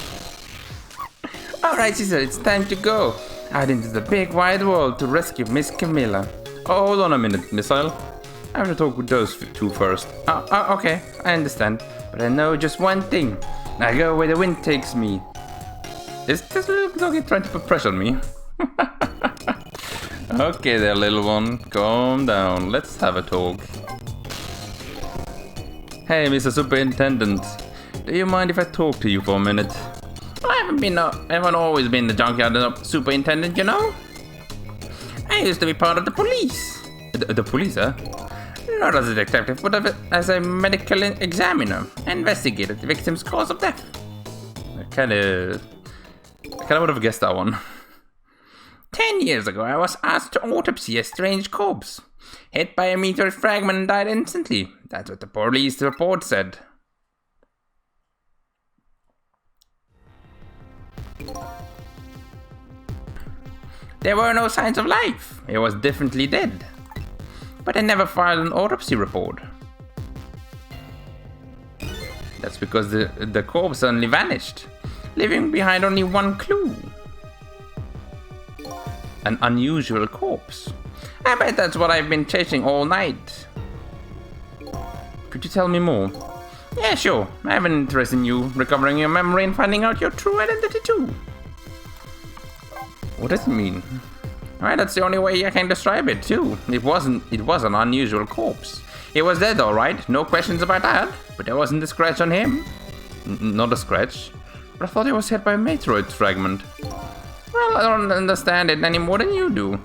Alright, Cecil, it's time to go out into the big wide world to rescue Miss Camilla. Oh, hold on a minute, Missile. I have to talk with those two first. Okay, I understand. But I know just one thing. I go where the wind takes me. Is this little doggy trying to put pressure on me? Okay there, little one. Calm down. Let's have a talk. Hey, Mr. Superintendent. Do you mind if I talk to you for a minute? I haven't always been the junkyard superintendent, you know? I used to be part of the police. The police, huh? Not as a detective, but as a medical examiner. I investigated the victim's cause of death. I kinda would have guessed that one. 10 years ago, I was asked to autopsy a strange corpse. Hit by a meteor fragment and died instantly. That's what the police report said. There were no signs of life. It was definitely dead. But I never filed an autopsy report. That's because the corpse suddenly vanished, leaving behind only one clue. An unusual corpse. I bet that's what I've been chasing all night. Could you tell me more? Yeah, sure. I have an interest in you recovering your memory and finding out your true identity too. What does it mean? Alright, that's the only way I can describe it too. It was an unusual corpse. He was dead, alright, no questions about that. But there wasn't a scratch on him. Not a scratch? But I thought he was hit by a meteoroid fragment. Well, I don't understand it any more than you do.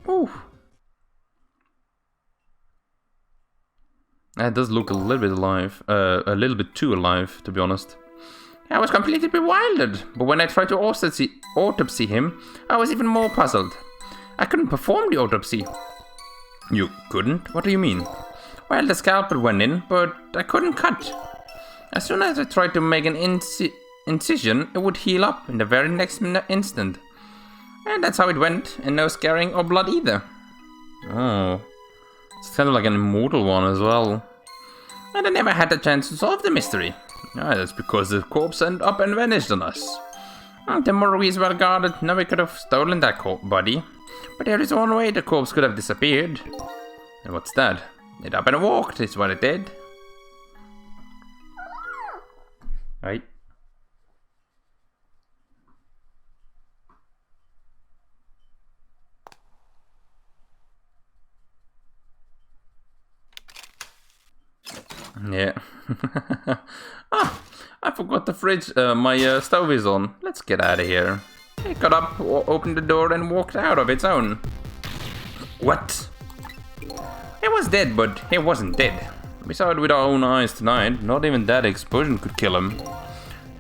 Ooh. That does look a little bit alive. A little bit too alive, to be honest. I was completely bewildered, but when I tried to autopsy him, I was even more puzzled. I couldn't perform the autopsy. You couldn't? What do you mean? Well, the scalpel went in, but I couldn't cut. As soon as I tried to make an incision, it would heal up in the very next instant. And that's how it went, and no scaring or blood either. Oh. It's kind of like an immortal one as well. And I never had the chance to solve the mystery. Ah, that's because the corpse ended up and vanished on us. The morgue is well guarded, nobody could have stolen that body. But there is one way the corpse could have disappeared. And what's that? It up and walked, is what it did. Right. Yeah. Ah, I forgot the fridge. My stove is on. Let's get out of here. It got up, opened the door, and walked out of its own. What? It was dead, but it wasn't dead. We saw it with our own eyes tonight. Not even that explosion could kill him.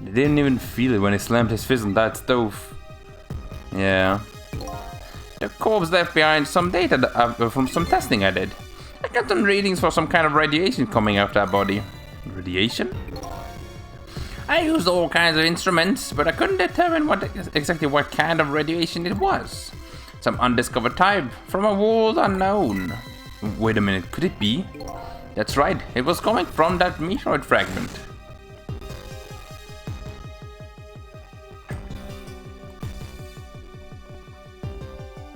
He didn't even feel it when he slammed his fist on that stove. Yeah. The corpse left behind some data from some testing I did. I got some readings for some kind of radiation coming out of that body. Radiation? I used all kinds of instruments, but I couldn't determine exactly what kind of radiation it was. Some undiscovered type, from a world unknown. Wait a minute, could it be? That's right, it was coming from that meteoroid fragment.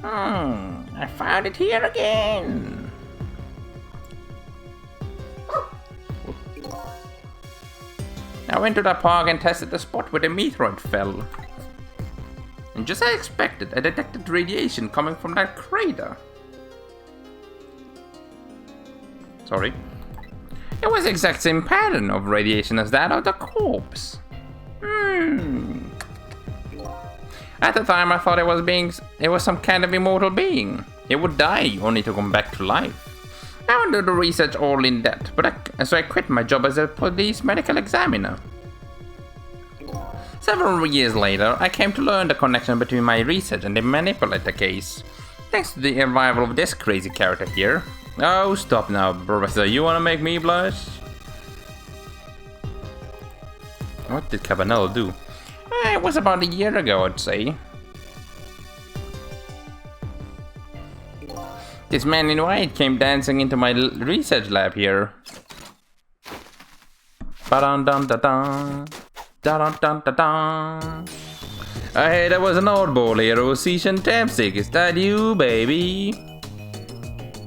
I found it here again. I went to the park and tested the spot where the meteoroid fell. And just as I expected, I detected radiation coming from that crater. Sorry? It was the exact same pattern of radiation as that of the corpse. At the time I thought it was some kind of immortal being. It would die only to come back to life. I won't do the research all in depth, so I quit my job as a police medical examiner. Several years later, I came to learn the connection between my research and the manipulator case, thanks to the arrival of this crazy character here. Oh, stop now, Professor. You wanna make me blush? What did Cabanello do? It was about a year ago, I'd say. This man in white came dancing into my research lab here. Ba-dum-dum-da-dum. Da-dum-dum-da-dum. Hey, that was an oddball here, Ocean Tapstick. Is that you, baby?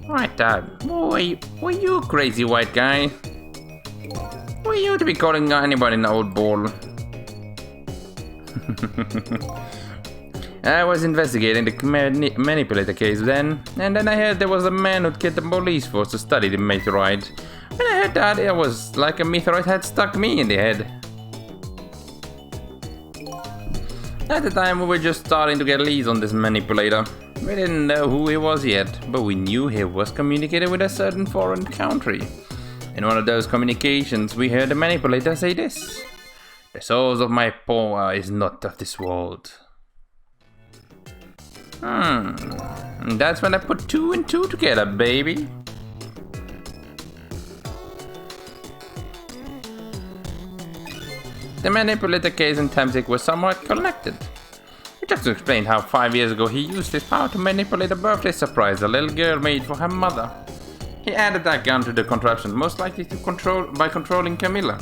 Right, Dad. Were you crazy white guy? Were you to be calling anybody an oddball? I was investigating the manipulator case then, and then I heard there was a man who'd get the police force to study the meteoroid. When I heard that, it was like a meteoroid had stuck me in the head. At the time, we were just starting to get leads on this manipulator. We didn't know who he was yet, but we knew he was communicating with a certain foreign country. In one of those communications, we heard the manipulator say this: "The source of my power is not of this world." And that's when I put 2 and 2 together, baby. The manipulator case and Tamsik were somewhat connected. Just to explain how 5 years ago he used his power to manipulate a birthday surprise a little girl made for her mother. He added that gun to the contraption, most likely by controlling Camilla.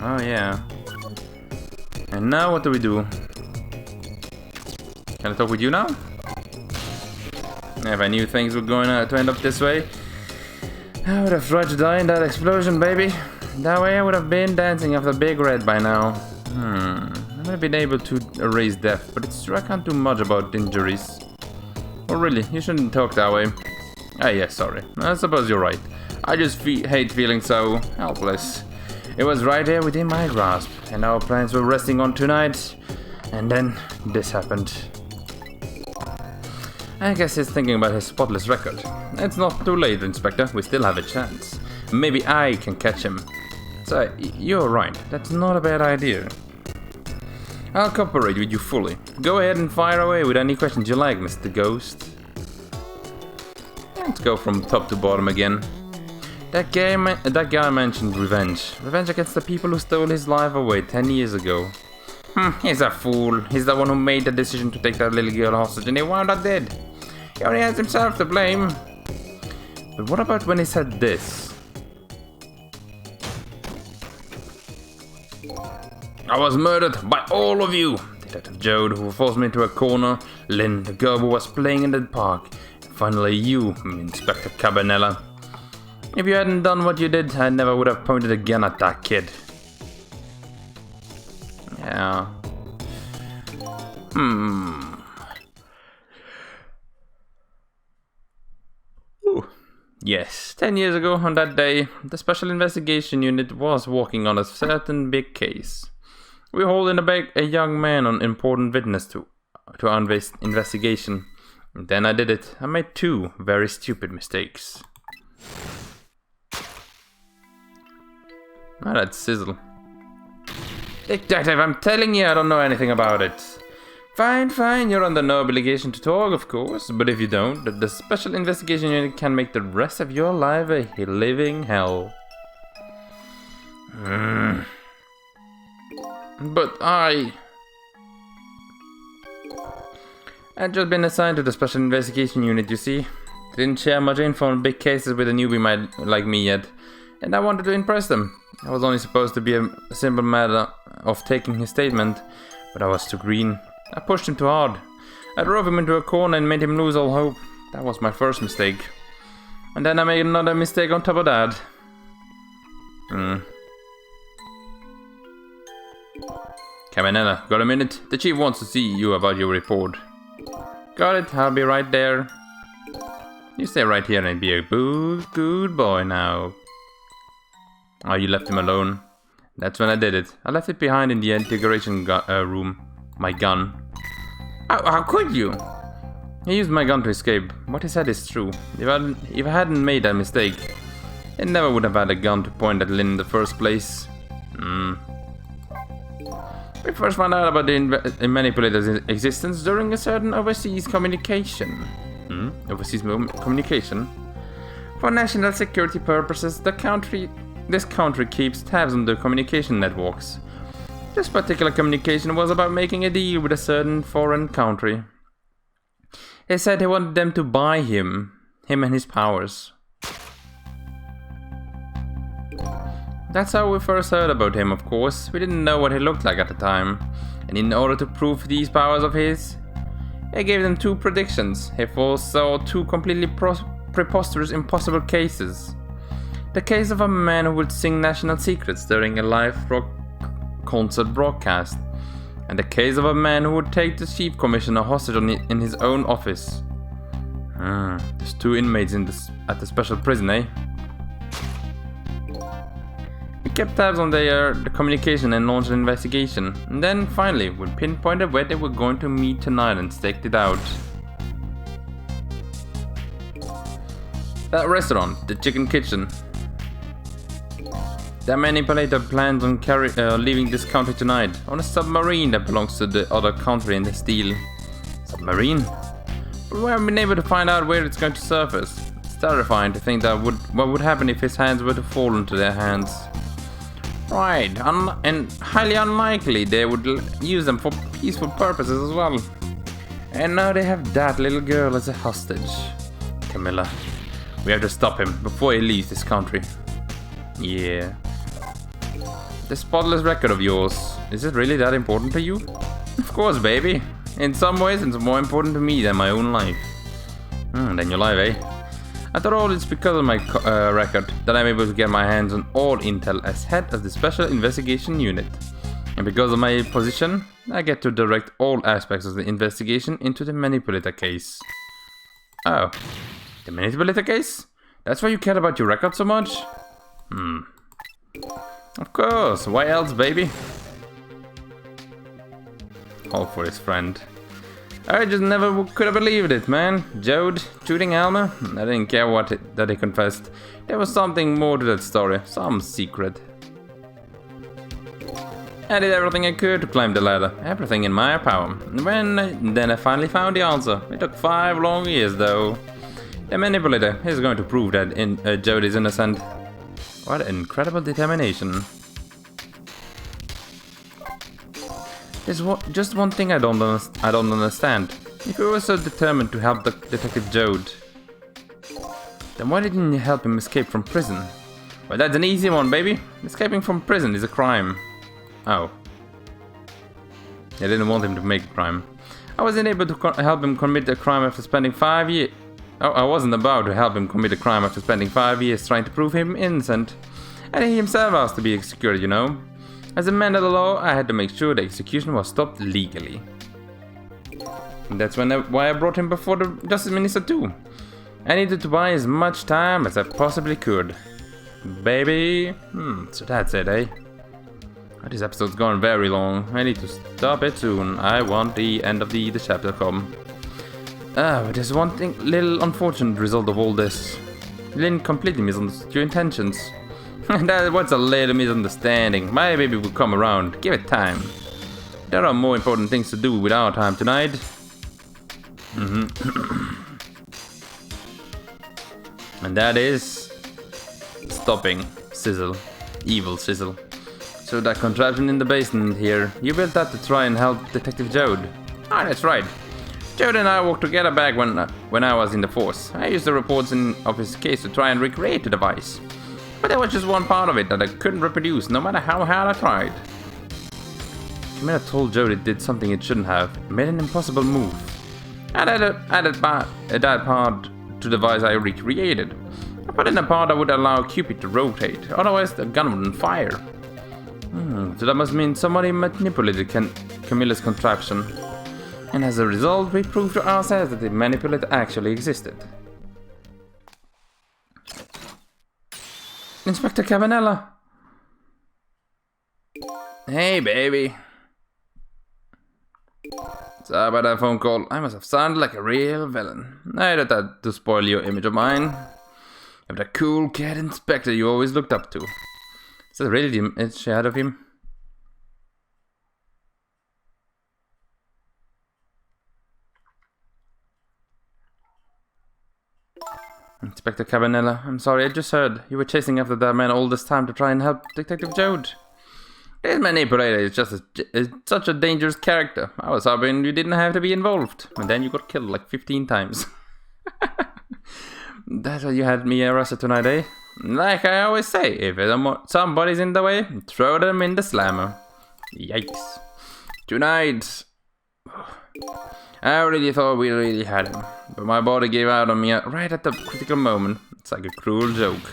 Oh yeah. And now what do we do? Can I talk with you now? If I knew things were going to end up this way, I would have tried to die in that explosion, baby. That way I would have been dancing after Big Red by now. I might have been able to erase death, but it's true I can't do much about injuries. Oh really, you shouldn't talk that way. Ah yes, sorry. I suppose you're right. I just hate feeling so helpless. It was right here within my grasp, and our plans were resting on tonight. And then this happened. I guess he's thinking about his spotless record. It's not too late, Inspector. We still have a chance. Maybe I can catch him. So, you're right. That's not a bad idea. I'll cooperate with you fully. Go ahead and fire away with any questions you like, Mr. Ghost. Let's go from top to bottom again. That guy mentioned revenge. Revenge against the people who stole his life away 10 years ago. He's a fool. He's the one who made the decision to take that little girl hostage and he wound up dead. He only has himself to blame. But what about when he said this? I was murdered by all of you. Detective Jode, who forced me into a corner. Lynn, the girl who was playing in the park. And finally you, Inspector Cabanella. If you hadn't done what you did, I never would have pointed a gun at that kid. Yeah. Ooh. Yes, 10 years ago on that day, the Special Investigation Unit was working on a certain big case. We were holding a young man on important witness to our investigation. And then I did it. I made 2 very stupid mistakes. Ah, that's Sizzle. Detective, I'm telling you I don't know anything about it. Fine, you're under no obligation to talk, of course. But if you don't, the Special Investigation Unit can make the rest of your life a living hell. But I'd just been assigned to the Special Investigation Unit, you see. Didn't share much info on big cases with a newbie like me yet. And I wanted to impress them. I was only supposed to be a simple matter of taking his statement, but I was too green. I pushed him too hard. I drove him into a corner and made him lose all hope. That was my first mistake. And then I made another mistake on top of that. Cabanella, got a minute? The chief wants to see you about your report. Got it, I'll be right there. You stay right here and be a good boy now. Oh, you left him alone. That's when I did it. I left it behind in the integration room. My gun. How could you? He used my gun to escape. What he said is true. If I hadn't made that mistake, I never would have had a gun to point at Lynn in the first place. We first found out about the manipulator's existence during a certain overseas communication. Overseas communication? For national security purposes, this country keeps tabs on the communication networks. This particular communication was about making a deal with a certain foreign country. He said he wanted them to buy him and his powers. That's how we first heard about him, of course. We didn't know what he looked like at the time. And in order to prove these powers of his, he gave them 2 predictions. He foresaw 2 completely preposterous impossible cases. The case of a man who would sing national secrets during a live rock concert broadcast. And the case of a man who would take the chief commissioner hostage in his own office. There's 2 inmates at the special prison, eh? We kept tabs on the communication and launched an investigation. And then, finally, we pinpointed where they were going to meet tonight and staked it out. That restaurant, the Chicken Kitchen. The manipulator plans on leaving this country tonight on a submarine that belongs to the other country in the deal. Submarine? But we haven't been able to find out where it's going to surface. It's terrifying to think that what would happen if his hands were to fall into their hands. Right, and highly unlikely they would use them for peaceful purposes as well. And now they have that little girl as a hostage. Camilla, we have to stop him before he leaves this country. Yeah. This spotless record of yours, is it really that important to you? Of course, baby. In some ways, it's more important to me than my own life. Than your life, eh? After all, it's because of my record that I'm able to get my hands on all intel as head of the Special Investigation Unit. And because of my position, I get to direct all aspects of the investigation into the manipulator case. Oh, the manipulator case? That's why you care about your record so much? Of course, why else, baby? All for his friend. I just never could have believed it, man. Jode shooting Alma? I didn't care that he confessed. There was something more to that story, some secret. I did everything I could to climb the ladder, everything in my power. Then I finally found the answer. It took 5 long years, though. The manipulator is going to prove that Jode is innocent. What incredible determination. There's just one thing I don't understand. If you were so determined to help Detective Jode, then why didn't you help him escape from prison? Well, that's an easy one, baby. Escaping from prison is a crime. Oh. I didn't want him to make a crime. I wasn't able to help him commit a crime after spending 5 years. Oh, I wasn't about to help him commit a crime after spending 5 years trying to prove him innocent. And he himself asked to be executed, you know. As a man of the law, I had to make sure the execution was stopped legally. And that's why I brought him before the Justice Minister too. I needed to buy as much time as I possibly could. Baby. So that's it, eh? Oh, this episode's gone very long. I need to stop it soon. I want the end of the chapter to come. But there's one thing, little unfortunate result of all this. You didn't completely misunderstood your intentions. That was a little misunderstanding. My baby will come around. Give it time. There are more important things to do with our time tonight. And that is stopping Sizzle. Evil Sizzle. So that contraption in the basement here, you built that to try and help Detective Jode. Ah, that's right. Jode and I worked together back when I was in the force. I used the reports of his case to try and recreate the device. But there was just one part of it that I couldn't reproduce, no matter how hard I tried. Camilla told Jode it did something it shouldn't have. It made an impossible move. I added that part to the device I recreated. I put in a part that would allow Cupid to rotate, otherwise the gun wouldn't fire. So that must mean somebody manipulated Camilla's contraption. And as a result, we proved to ourselves that the manipulator actually existed. Inspector Cabanella! Hey, baby. Sorry about that phone call. I must have sounded like a real villain. I did that to spoil your image of mine. Of the cool cat inspector you always looked up to. Is that really the image I had of him? Inspector Cabanella, I'm sorry, I just heard you were chasing after that man all this time to try and help Detective Jode. This manipulator is just such a dangerous character. I was hoping you didn't have to be involved. And then you got killed like 15 times. That's why you had me arrested tonight, eh? Like I always say, if somebody's in the way, throw them in the slammer. Yikes. Tonight, I really thought we really had him, but my body gave out on me right at the critical moment. It's like a cruel joke.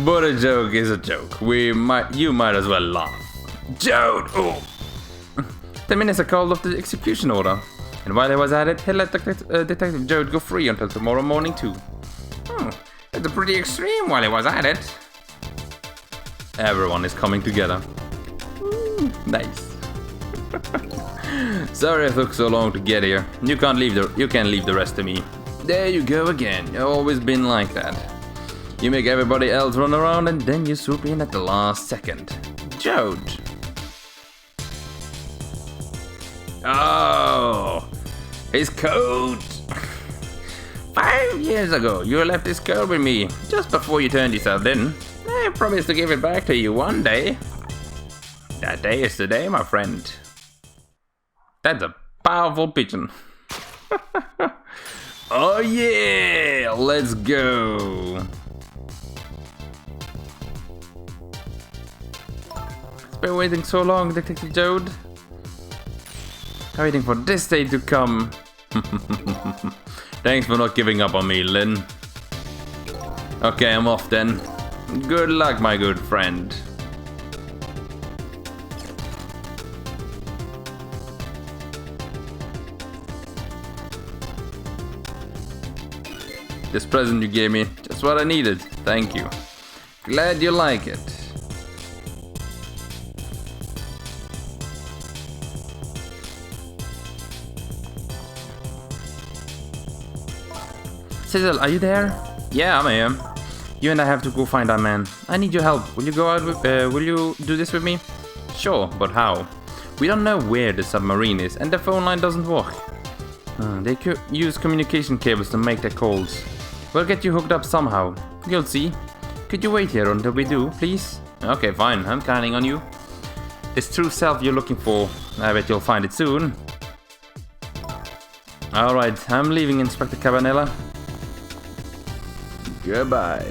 But a joke is a joke. You might as well laugh. Jode! Oh! The minister called off the execution order, and while he was at it, he let Detective Jode go free until tomorrow morning too. That's pretty extreme while he was at it. Everyone is coming together. Nice. Sorry it took so long to get here. You can't leave the rest to me. There you go again. You've always been like that. You make everybody else run around and then you swoop in at the last second. Jode. Oh, his coat. 5 years ago, you left this coat with me just before you turned yourself in. I promised to give it back to you one day. That day is today, my friend. That's a powerful pigeon. Oh yeah, let's go. It's been waiting so long, Detective Jode. I'm waiting for this day to come. Thanks for not giving up on me, Lynn. Okay, I'm off then. Good luck, my good friend. This present you gave me, just what I needed. Thank you. Glad you like it. Sizzle, are you there? Yeah, I'm here. You and I have to go find that man. I need your help. Will you go out with, will you do this with me? Sure, but how? We don't know where the submarine is and the phone line doesn't work. They could use communication cables to make their calls. We'll get you hooked up somehow. You'll see. Could you wait here until we do, please? Okay, fine. I'm counting on you. this true self you're looking for. I bet you'll find it soon. Alright, I'm leaving, Inspector Cabanela. Goodbye.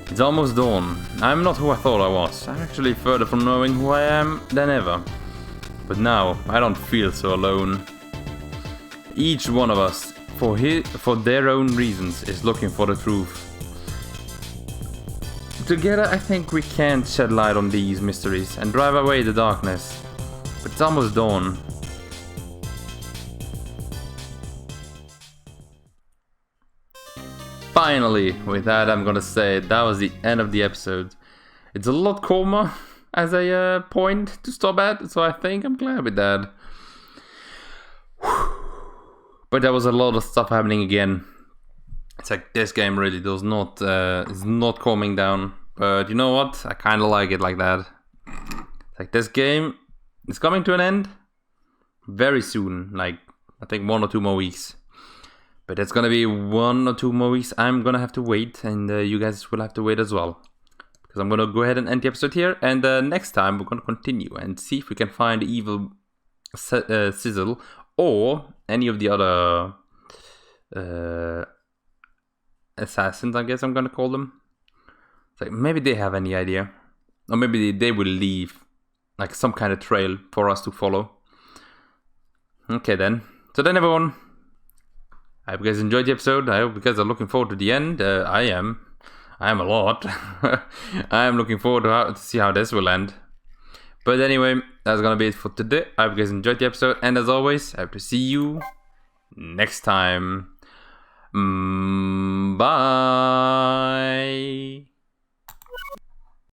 It's almost dawn. I'm not who I thought I was. I'm actually further from knowing who I am than ever. But now, I don't feel so alone. Each one of us, for their own reasons, is looking for the truth. Together, I think we can shed light on these mysteries and drive away the darkness. But it's almost dawn. Finally, with that, I'm gonna say that was the end of the episode. It's a lot calmer as a point to stop at, so I think I'm glad with that. But there was a lot of stuff happening again. It's like this game really does not, is not calming down. But you know what? I kind of like it like that. It's like this game is coming to an end very soon. Like, I think 1 or 2 more weeks. But it's gonna be 1 or 2 more weeks. I'm gonna have to wait, and you guys will have to wait as well. Because I'm gonna go ahead and end the episode here. And next time we're gonna continue and see if we can find the evil Sizzle or any of the other assassins, I guess I'm gonna call them. It's like maybe they have any idea, or maybe they will leave like some kind of trail for us to follow. Okay then. So then everyone, I hope you guys enjoyed the episode. I hope you guys are looking forward to the end. I am a lot. I am looking forward to see how this will end. But anyway, that's gonna be it for today. I hope you guys enjoyed the episode, and as always, I hope to see you next time. Bye.